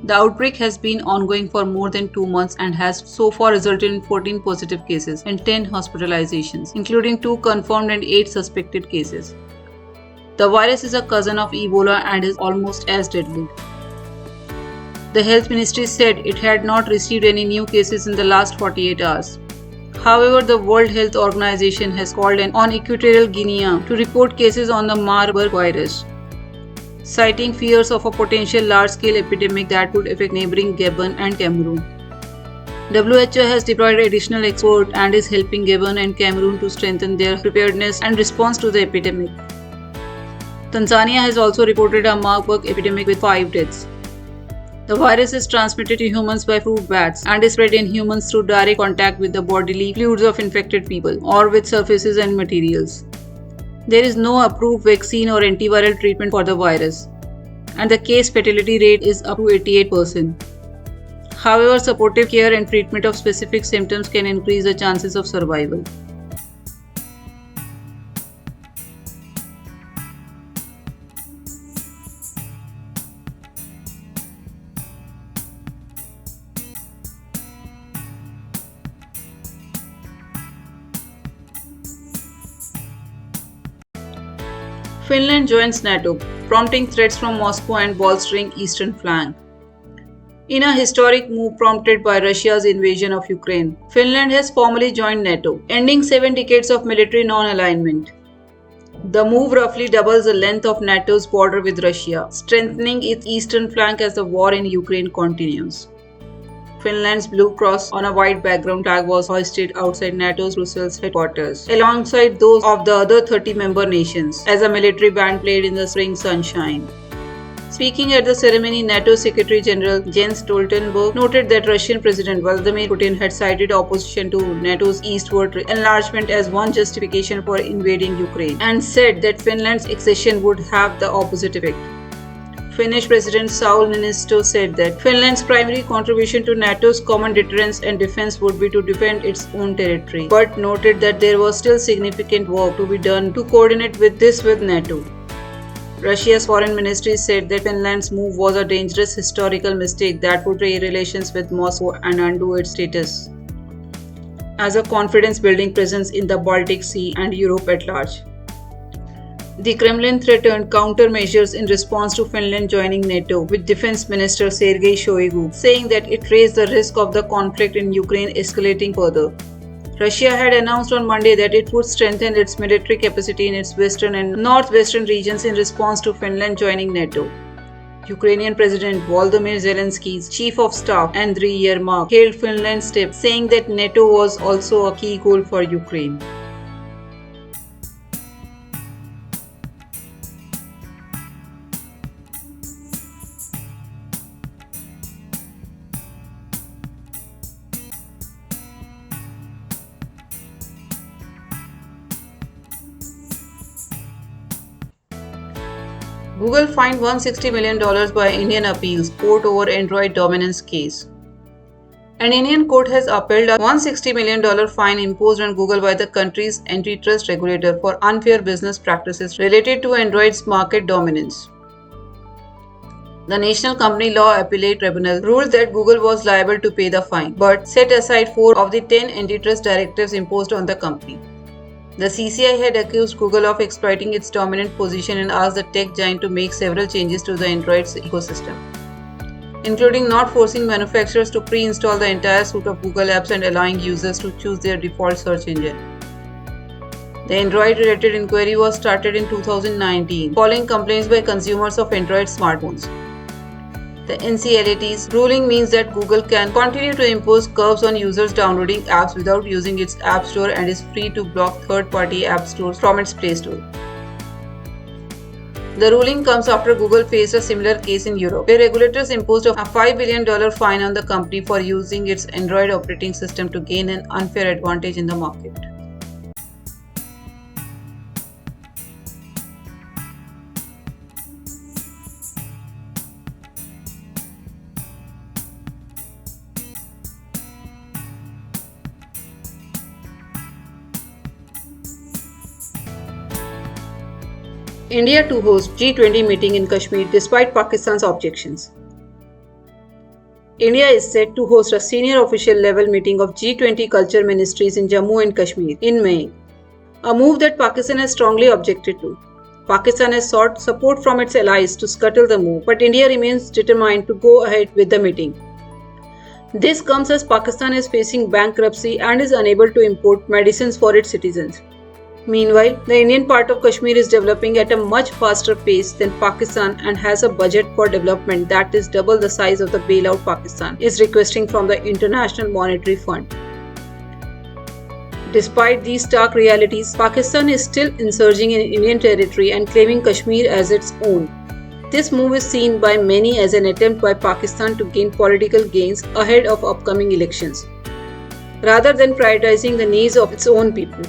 The outbreak has been ongoing for more than 2 months and has so far resulted in 14 positive cases and 10 hospitalizations, including 2 confirmed and 8 suspected cases. The virus is a cousin of Ebola and is almost as deadly. The health ministry said it had not received any new cases in the last 48 hours. However, the World Health Organization has called on Equatorial Guinea to report cases on the Marburg virus, citing fears of a potential large-scale epidemic that would affect neighboring Gabon and Cameroon. WHO has deployed additional experts and is helping Gabon and Cameroon to strengthen their preparedness and response to the epidemic. Tanzania has also reported a Marburg epidemic with 5 deaths. The virus is transmitted to humans by fruit bats and is spread in humans through direct contact with the bodily fluids of infected people or with surfaces and materials. There is no approved vaccine or antiviral treatment for the virus, and the case fatality rate is up to 88%. However, supportive care and treatment of specific symptoms can increase the chances of survival. Finland joins NATO, prompting threats from Moscow and bolstering eastern flank. In a historic move prompted by Russia's invasion of Ukraine, Finland has formally joined NATO, ending 7 decades of military non-alignment. The move roughly doubles the length of NATO's border with Russia, strengthening its eastern flank as the war in Ukraine continues. Finland's blue cross on a white background tag was hoisted outside NATO's Brussels headquarters, alongside those of the other 30 member nations, as a military band played in the spring sunshine. Speaking at the ceremony, NATO Secretary General Jens Stoltenberg noted that Russian President Vladimir Putin had cited opposition to NATO's eastward enlargement as one justification for invading Ukraine, and said that Finland's accession would have the opposite effect. Finnish President Sauli Niinisto said that Finland's primary contribution to NATO's common deterrence and defense would be to defend its own territory, but noted that there was still significant work to be done to coordinate with NATO. Russia's foreign ministry said that Finland's move was a dangerous historical mistake that would tear relations with Moscow and undo its status as a confidence-building presence in the Baltic Sea and Europe at large. The Kremlin threatened countermeasures in response to Finland joining NATO, with Defense Minister Sergei Shoigu saying that it raised the risk of the conflict in Ukraine escalating further. Russia had announced on Monday that it would strengthen its military capacity in its western and northwestern regions in response to Finland joining NATO. Ukrainian President Volodymyr Zelensky's chief of staff, Andriy Yermak, hailed Finland's step, saying that NATO was also a key goal for Ukraine. Google fined $160 million by Indian appeals court over Android dominance case. An Indian court has upheld a $160 million fine imposed on Google by the country's antitrust regulator for unfair business practices related to Android's market dominance. The National Company Law Appellate Tribunal ruled that Google was liable to pay the fine, but set aside 4 of the 10 antitrust directives imposed on the company. The CCI had accused Google of exploiting its dominant position and asked the tech giant to make several changes to the Android ecosystem, including not forcing manufacturers to pre-install the entire suite of Google apps and allowing users to choose their default search engine. The Android-related inquiry was started in 2019, following complaints by consumers of Android smartphones. The NCLAT's ruling means that Google can continue to impose curbs on users downloading apps without using its App Store and is free to block third-party app stores from its Play Store. The ruling comes after Google faced a similar case in Europe, where regulators imposed a $5 billion fine on the company for using its Android operating system to gain an unfair advantage in the market. India to host G20 meeting in Kashmir despite Pakistan's objections. India is set to host a senior official level meeting of G20 culture ministries in Jammu and Kashmir in May, a move that Pakistan has strongly objected to. Pakistan has sought support from its allies to scuttle the move, but India remains determined to go ahead with the meeting. This comes as Pakistan is facing bankruptcy and is unable to import medicines for its citizens. Meanwhile, the Indian part of Kashmir is developing at a much faster pace than Pakistan and has a budget for development that is double the size of the bailout Pakistan is requesting from the International Monetary Fund. Despite these stark realities, Pakistan is still insurging in Indian territory and claiming Kashmir as its own. This move is seen by many as an attempt by Pakistan to gain political gains ahead of upcoming elections, rather than prioritizing the needs of its own people.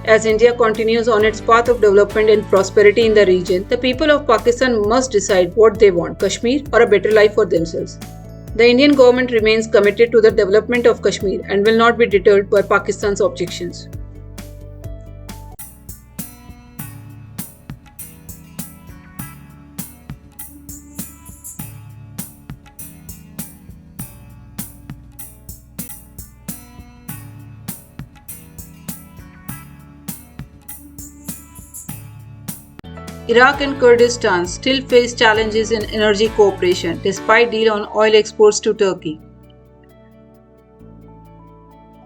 As India continues on its path of development and prosperity in the region, the people of Pakistan must decide what they want, Kashmir or a better life for themselves. The Indian government remains committed to the development of Kashmir and will not be deterred by Pakistan's objections. Iraq and Kurdistan still face challenges in energy cooperation despite deal on oil exports to Turkey.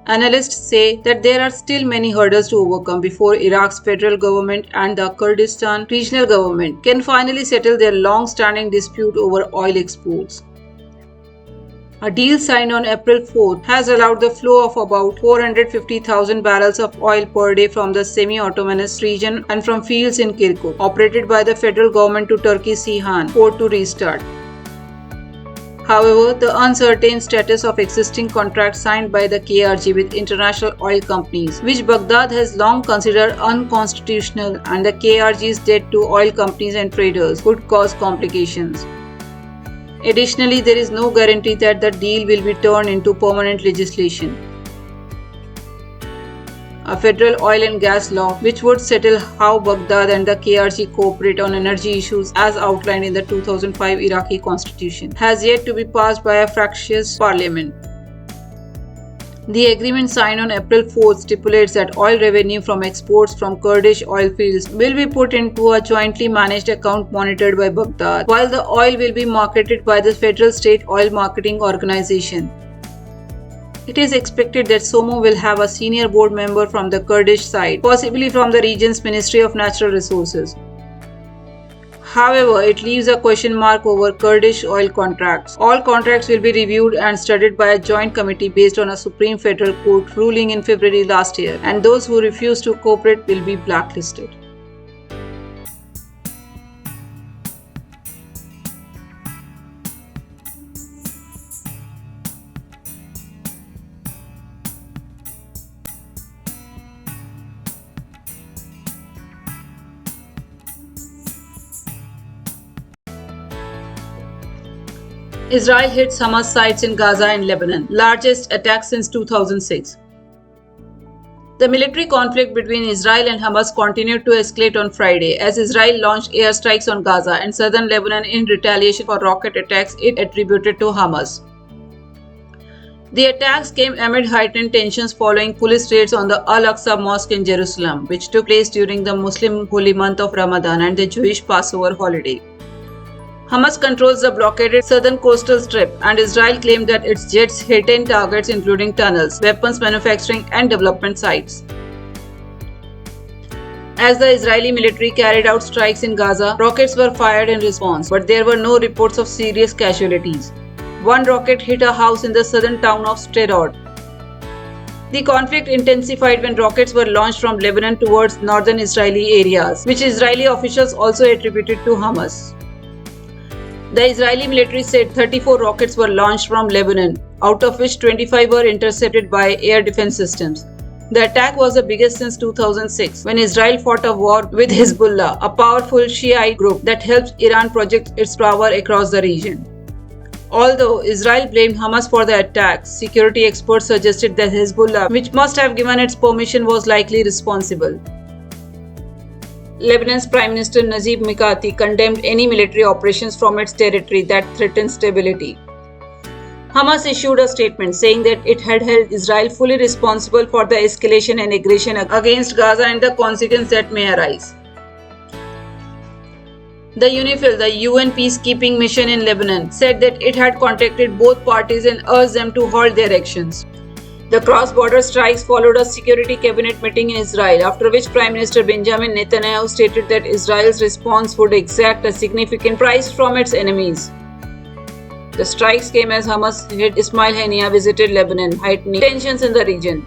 Analysts say that there are still many hurdles to overcome before Iraq's federal government and the Kurdistan regional government can finally settle their long-standing dispute over oil exports. A deal signed on April 4th has allowed the flow of about 450,000 barrels of oil per day from the semi-autonomous region and from fields in Kirkuk, operated by the federal government to Turkey's Ceyhan port to restart. However, the uncertain status of existing contracts signed by the KRG with international oil companies, which Baghdad has long considered unconstitutional, and the KRG's debt to oil companies and traders could cause complications. Additionally, there is no guarantee that the deal will be turned into permanent legislation. A federal oil and gas law, which would settle how Baghdad and the KRG cooperate on energy issues as outlined in the 2005 Iraqi constitution, has yet to be passed by a fractious parliament. The agreement signed on April 4th stipulates that oil revenue from exports from Kurdish oil fields will be put into a jointly managed account monitored by Baghdad, while the oil will be marketed by the Federal State Oil Marketing Organization. It is expected that SOMO will have a senior board member from the Kurdish side, possibly from the region's Ministry of Natural Resources. However, it leaves a question mark over Kurdish oil contracts. All contracts will be reviewed and studied by a joint committee based on a Supreme Federal Court ruling in February last year, and those who refuse to cooperate will be blacklisted. Israel hits Hamas sites in Gaza and Lebanon, largest attack since 2006. The military conflict between Israel and Hamas continued to escalate on Friday as Israel launched airstrikes on Gaza and southern Lebanon in retaliation for rocket attacks it attributed to Hamas. The attacks came amid heightened tensions following police raids on the Al-Aqsa Mosque in Jerusalem, which took place during the Muslim holy month of Ramadan and the Jewish Passover holiday. Hamas controls the blockaded southern coastal strip, and Israel claimed that its jets hit 10 targets including tunnels, weapons manufacturing and development sites. As the Israeli military carried out strikes in Gaza, rockets were fired in response, but there were no reports of serious casualties. One rocket hit a house in the southern town of Sderot. The conflict intensified when rockets were launched from Lebanon towards northern Israeli areas, which Israeli officials also attributed to Hamas. The Israeli military said 34 rockets were launched from Lebanon, out of which 25 were intercepted by air defense systems. The attack was the biggest since 2006, when Israel fought a war with Hezbollah, a powerful Shiite group that helped Iran project its power across the region. Although Israel blamed Hamas for the attacks, security experts suggested that Hezbollah, which must have given its permission, was likely responsible. Lebanon's Prime Minister Najib Mikati condemned any military operations from its territory that threatened stability. Hamas issued a statement saying that it had held Israel fully responsible for the escalation and aggression against Gaza and the consequences that may arise. The UNIFIL, the UN peacekeeping mission in Lebanon, said that it had contacted both parties and urged them to halt their actions. The cross-border strikes followed a security cabinet meeting in Israel, after which Prime Minister Benjamin Netanyahu stated that Israel's response would exact a significant price from its enemies. The strikes came as Hamas head Ismail Haniyeh visited Lebanon, heightening tensions in the region.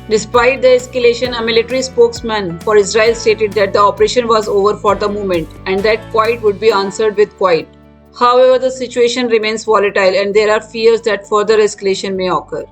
Despite the escalation, a military spokesman for Israel stated that the operation was over for the moment and that quiet would be answered with quiet. However, the situation remains volatile and there are fears that further escalation may occur.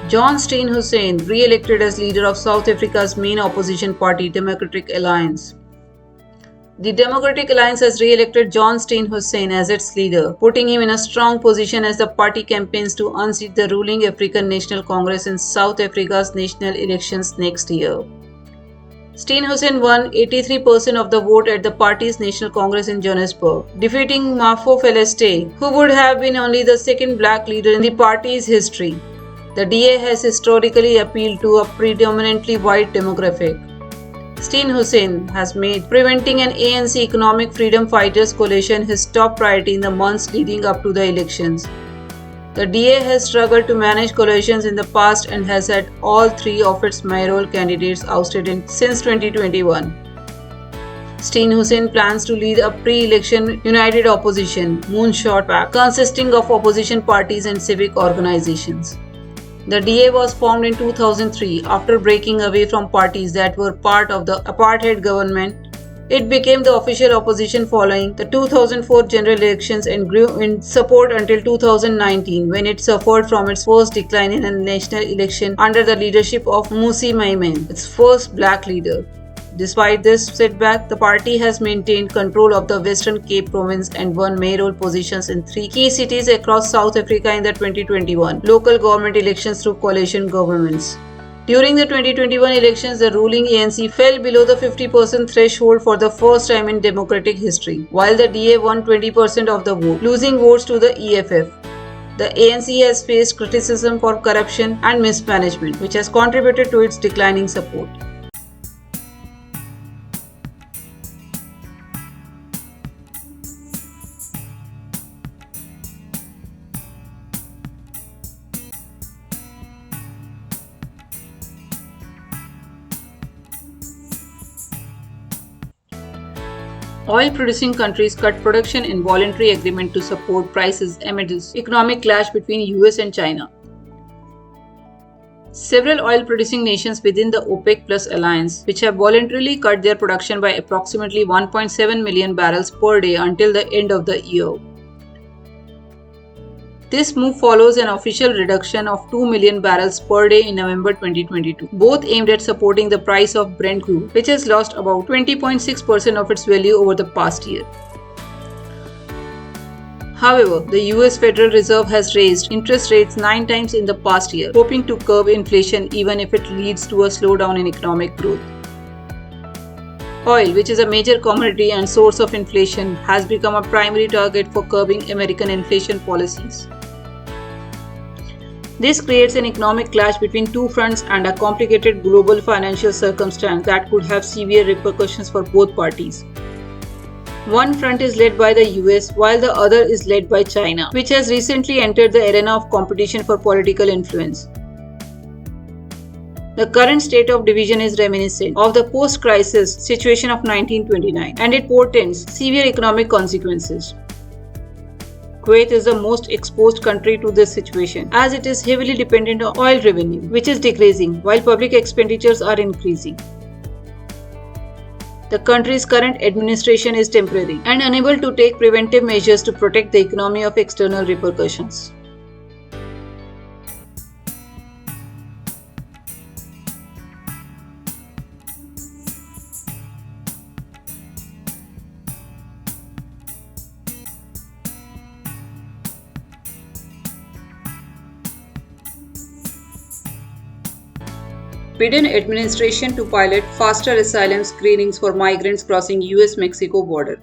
John Steenhuisen, re-elected as leader of South Africa's main opposition party, Democratic Alliance. The Democratic Alliance has re-elected John Steenhuisen as its leader, putting him in a strong position as the party campaigns to unseat the ruling African National Congress in South Africa's national elections next year. Steenhuisen won 83% of the vote at the party's National Congress in Johannesburg, defeating Mafo Feleste, who would have been only the second black leader in the party's history. The DA has historically appealed to a predominantly white demographic. Steenhuisen has made preventing an ANC Economic Freedom Fighters coalition his top priority in the months leading up to the elections. The DA has struggled to manage coalitions in the past and has had all three of its mayoral candidates ousted since 2021. Steenhuisen plans to lead a pre-election united opposition moonshot pact consisting of opposition parties and civic organizations. The DA was formed in 2003 after breaking away from parties that were part of the apartheid government. It became the official opposition following the 2004 general elections and grew in support until 2019 when it suffered from its first decline in a national election under the leadership of Mmusi Maimane, its first black leader. Despite this setback, the party has maintained control of the Western Cape province and won mayoral positions in 3 key cities across South Africa in the 2021 local government elections through coalition governments. During the 2021 elections, the ruling ANC fell below the 50% threshold for the first time in democratic history, while the DA won 20% of the vote, losing votes to the EFF. The ANC has faced criticism for corruption and mismanagement, which has contributed to its declining support. Oil-producing countries cut production in voluntary agreement to support prices amid economic clash between US and China. Several oil-producing nations within the OPEC Plus alliance, which have voluntarily cut their production by approximately 1.7 million barrels per day until the end of the year. This move follows an official reduction of 2 million barrels per day in November 2022, both aimed at supporting the price of Brent crude, which has lost about 20.6% of its value over the past year. However, the US Federal Reserve has raised interest rates 9 times in the past year, hoping to curb inflation even if it leads to a slowdown in economic growth. Oil, which is a major commodity and source of inflation, has become a primary target for curbing American inflation policies. This creates an economic clash between two fronts and a complicated global financial circumstance that could have severe repercussions for both parties. One front is led by the US, while the other is led by China, which has recently entered the arena of competition for political influence. The current state of division is reminiscent of the post-crisis situation of 1929, and it portends severe economic consequences. Kuwait is the most exposed country to this situation, as it is heavily dependent on oil revenue, which is decreasing while public expenditures are increasing. The country's current administration is temporary and unable to take preventive measures to protect the economy of external repercussions. Biden administration to pilot faster asylum screenings for migrants crossing US-Mexico border.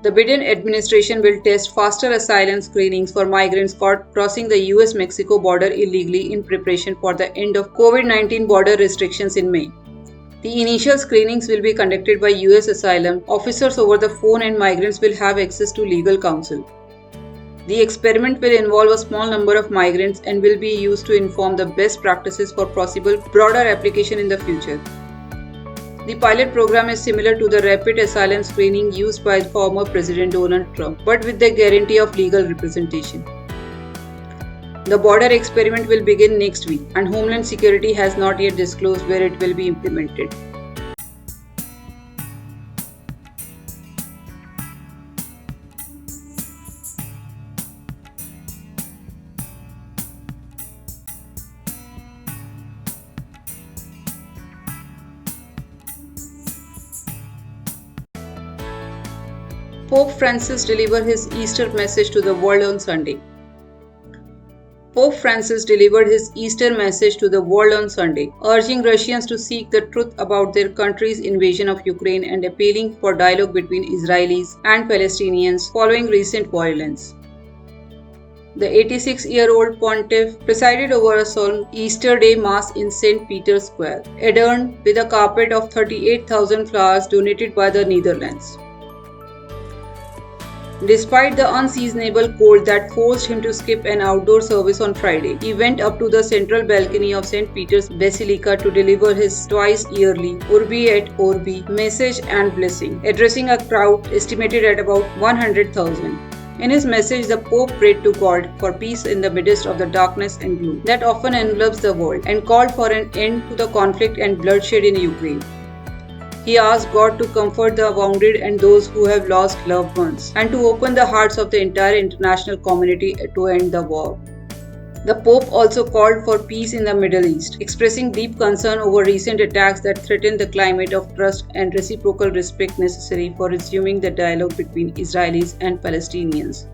The Biden administration will test faster asylum screenings for migrants caught crossing the US-Mexico border illegally in preparation for the end of COVID-19 border restrictions in May. The initial screenings will be conducted by US asylum officers over the phone, and migrants will have access to legal counsel. The experiment will involve a small number of migrants and will be used to inform the best practices for possible broader application in the future. The pilot program is similar to the rapid asylum screening used by former President Donald Trump, but with the guarantee of legal representation. The border experiment will begin next week, and Homeland Security has not yet disclosed where it will be implemented. Pope Francis delivered his Easter message to the world on Sunday. Pope Francis delivered his Easter message to the world on Sunday, urging Russians to seek the truth about their country's invasion of Ukraine and appealing for dialogue between Israelis and Palestinians following recent violence. The 86-year-old pontiff presided over a solemn Easter Day Mass in St. Peter's Square, adorned with a carpet of 38,000 flowers donated by the Netherlands. Despite the unseasonable cold that forced him to skip an outdoor service on Friday, he went up to the central balcony of St. Peter's Basilica to deliver his twice-yearly Urbi et Orbi message and blessing, addressing a crowd estimated at about 100,000. In his message, the Pope prayed to God for peace in the midst of the darkness and gloom that often envelops the world, and called for an end to the conflict and bloodshed in Ukraine. He asked God to comfort the wounded and those who have lost loved ones, and to open the hearts of the entire international community to end the war. The Pope also called for peace in the Middle East, expressing deep concern over recent attacks that threaten the climate of trust and reciprocal respect necessary for resuming the dialogue between Israelis and Palestinians.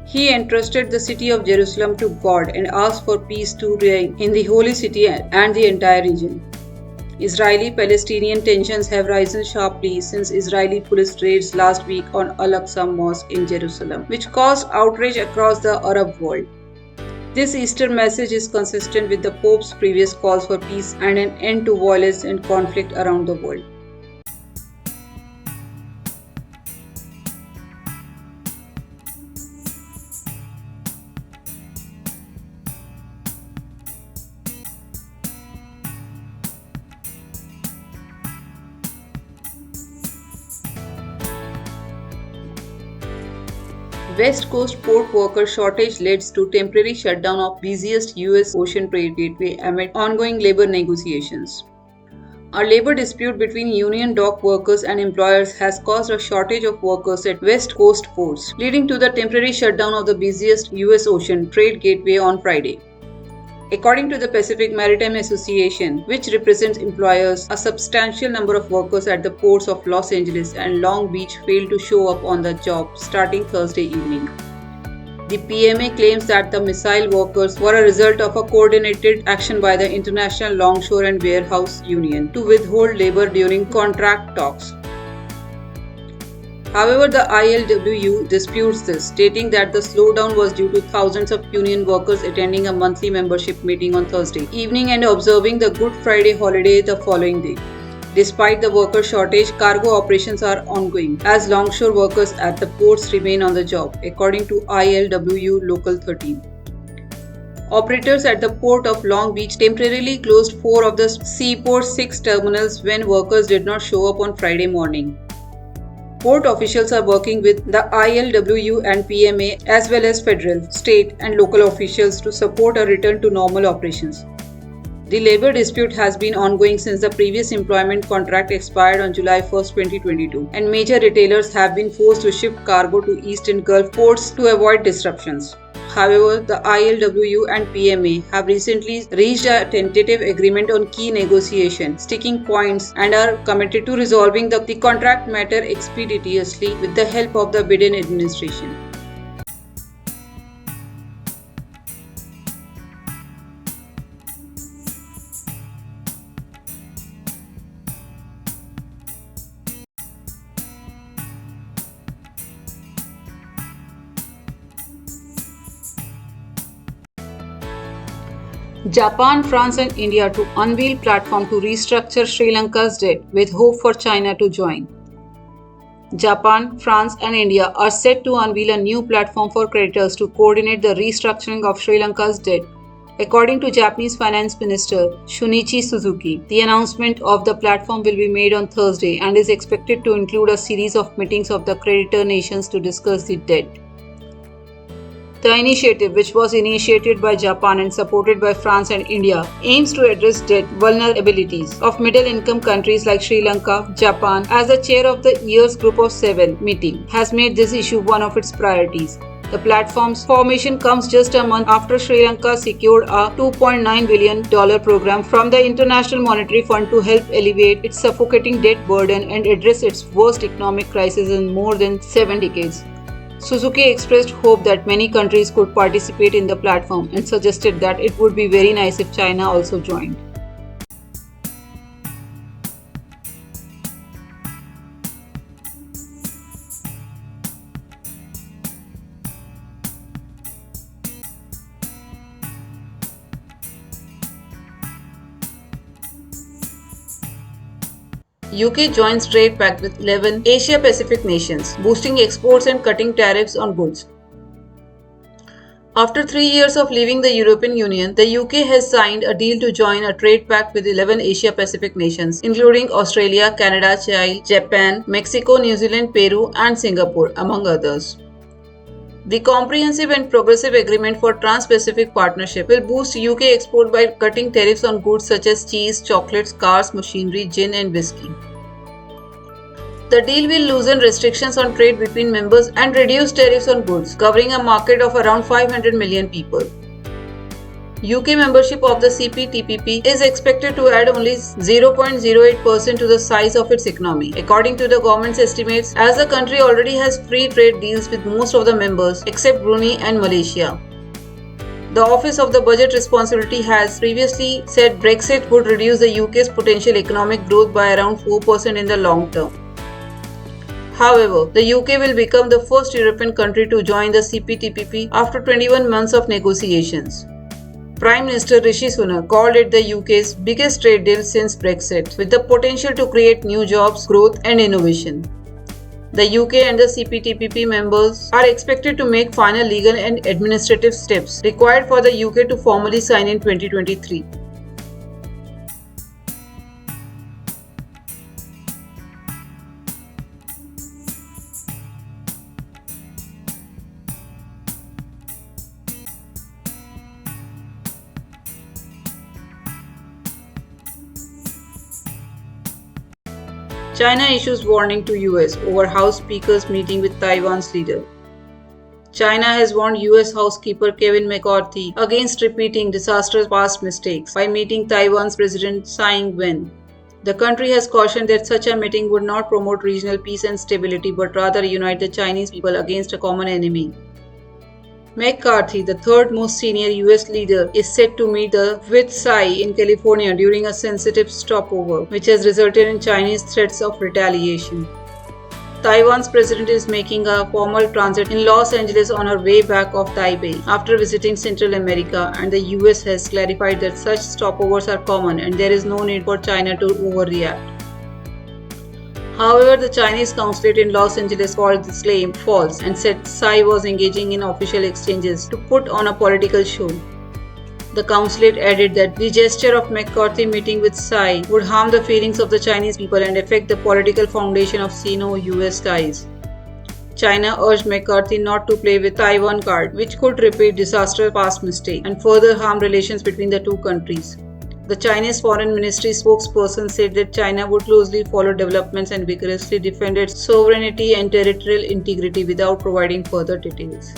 He entrusted the city of Jerusalem to God and asked for peace to reign in the holy city and the entire region. Israeli-Palestinian tensions have risen sharply since Israeli police raids last week on Al-Aqsa Mosque in Jerusalem, which caused outrage across the Arab world. This Easter message is consistent with the Pope's previous calls for peace and an end to violence and conflict around the world. West Coast port worker shortage leads to temporary shutdown of busiest US ocean trade gateway amid ongoing labor negotiations. A labor dispute between union dock workers and employers has caused a shortage of workers at West Coast ports, leading to the temporary shutdown of the busiest U.S. ocean trade gateway on Friday. According to the Pacific Maritime Association, which represents employers, a substantial number of workers at the ports of Los Angeles and Long Beach failed to show up on the job starting Thursday evening. The PMA claims that the missile workers were a result of a coordinated action by the International Longshore and Warehouse Union to withhold labor during contract talks. However, the ILWU disputes this, stating that the slowdown was due to thousands of union workers attending a monthly membership meeting on Thursday evening and observing the Good Friday holiday the following day. Despite the worker shortage, cargo operations are ongoing as longshore workers at the ports remain on the job, according to ILWU Local 13. Operators at the port of Long Beach temporarily closed 4 of the Seaport's 6 terminals when workers did not show up on Friday morning. Port officials are working with the ILWU and PMA as well as federal, state, and local officials to support a return to normal operations. The labor dispute has been ongoing since the previous employment contract expired on July 1, 2022, and major retailers have been forced to ship cargo to Eastern Gulf ports to avoid disruptions. However, the ILWU and PMA have recently reached a tentative agreement on key negotiation, sticking points, and are committed to resolving the contract matter expeditiously with the help of the Biden administration. Japan, France and India to unveil platform to restructure Sri Lanka's debt with hope for China to join. Japan, France and India are set to unveil a new platform for creditors to coordinate the restructuring of Sri Lanka's debt. According to Japanese Finance Minister Shunichi Suzuki, the announcement of the platform will be made on Thursday and is expected to include a series of meetings of the creditor nations to discuss the debt. The initiative, which was initiated by Japan and supported by France and India, aims to address debt vulnerabilities of middle-income countries like Sri Lanka. Japan, as the chair of the year's Group of 7 meeting, has made this issue one of its priorities. The platform's formation comes just a month after Sri Lanka secured a $2.9 billion program from the International Monetary Fund to help alleviate its suffocating debt burden and address its worst economic crisis in more than 7 decades. Suzuki expressed hope that many countries could participate in the platform and suggested that it would be very nice if China also joined. UK joins trade pact with 11 Asia-Pacific nations, boosting exports and cutting tariffs on goods. After 3 years of leaving the European Union, the UK has signed a deal to join a trade pact with 11 Asia-Pacific nations, including Australia, Canada, Chile, Japan, Mexico, New Zealand, Peru, and Singapore, among others. The Comprehensive and Progressive Agreement for Trans-Pacific Partnership will boost UK export by cutting tariffs on goods such as cheese, chocolates, cars, machinery, gin, and whiskey. The deal will loosen restrictions on trade between members and reduce tariffs on goods, covering a market of around 500 million people. UK membership of the CPTPP is expected to add only 0.08% to the size of its economy, according to the government's estimates, as the country already has free trade deals with most of the members except Brunei and Malaysia. The Office of the Budget Responsibility has previously said Brexit would reduce the UK's potential economic growth by around 4% in the long term. However, the UK will become the first European country to join the CPTPP after 21 months of negotiations. Prime Minister Rishi Sunak called it the UK's biggest trade deal since Brexit, with the potential to create new jobs, growth and innovation. The UK and the CPTPP members are expected to make final legal and administrative steps required for the UK to formally sign in 2023. China issues warning to US over House Speaker's meeting with Taiwan's leader. China has warned US Housekeeper Kevin McCarthy against repeating disastrous past mistakes by meeting Taiwan's President Tsai Ing-wen. The country has cautioned that such a meeting would not promote regional peace and stability but rather unite the Chinese people against a common enemy. McCarthy, the third most senior US leader, is set to meet with Tsai in California during a sensitive stopover, which has resulted in Chinese threats of retaliation. Taiwan's president is making a formal transit in Los Angeles on her way back of Taipei after visiting Central America, and the US has clarified that such stopovers are common and there is no need for China to overreact. However, the Chinese consulate in Los Angeles called this claim false and said Tsai was engaging in official exchanges to put on a political show. The consulate added that the gesture of McCarthy meeting with Tsai would harm the feelings of the Chinese people and affect the political foundation of Sino-US ties. China urged McCarthy not to play with Taiwan card, which could repeat disastrous past mistakes and further harm relations between the two countries. The Chinese Foreign Ministry spokesperson said that China would closely follow developments and vigorously defend its sovereignty and territorial integrity without providing further details.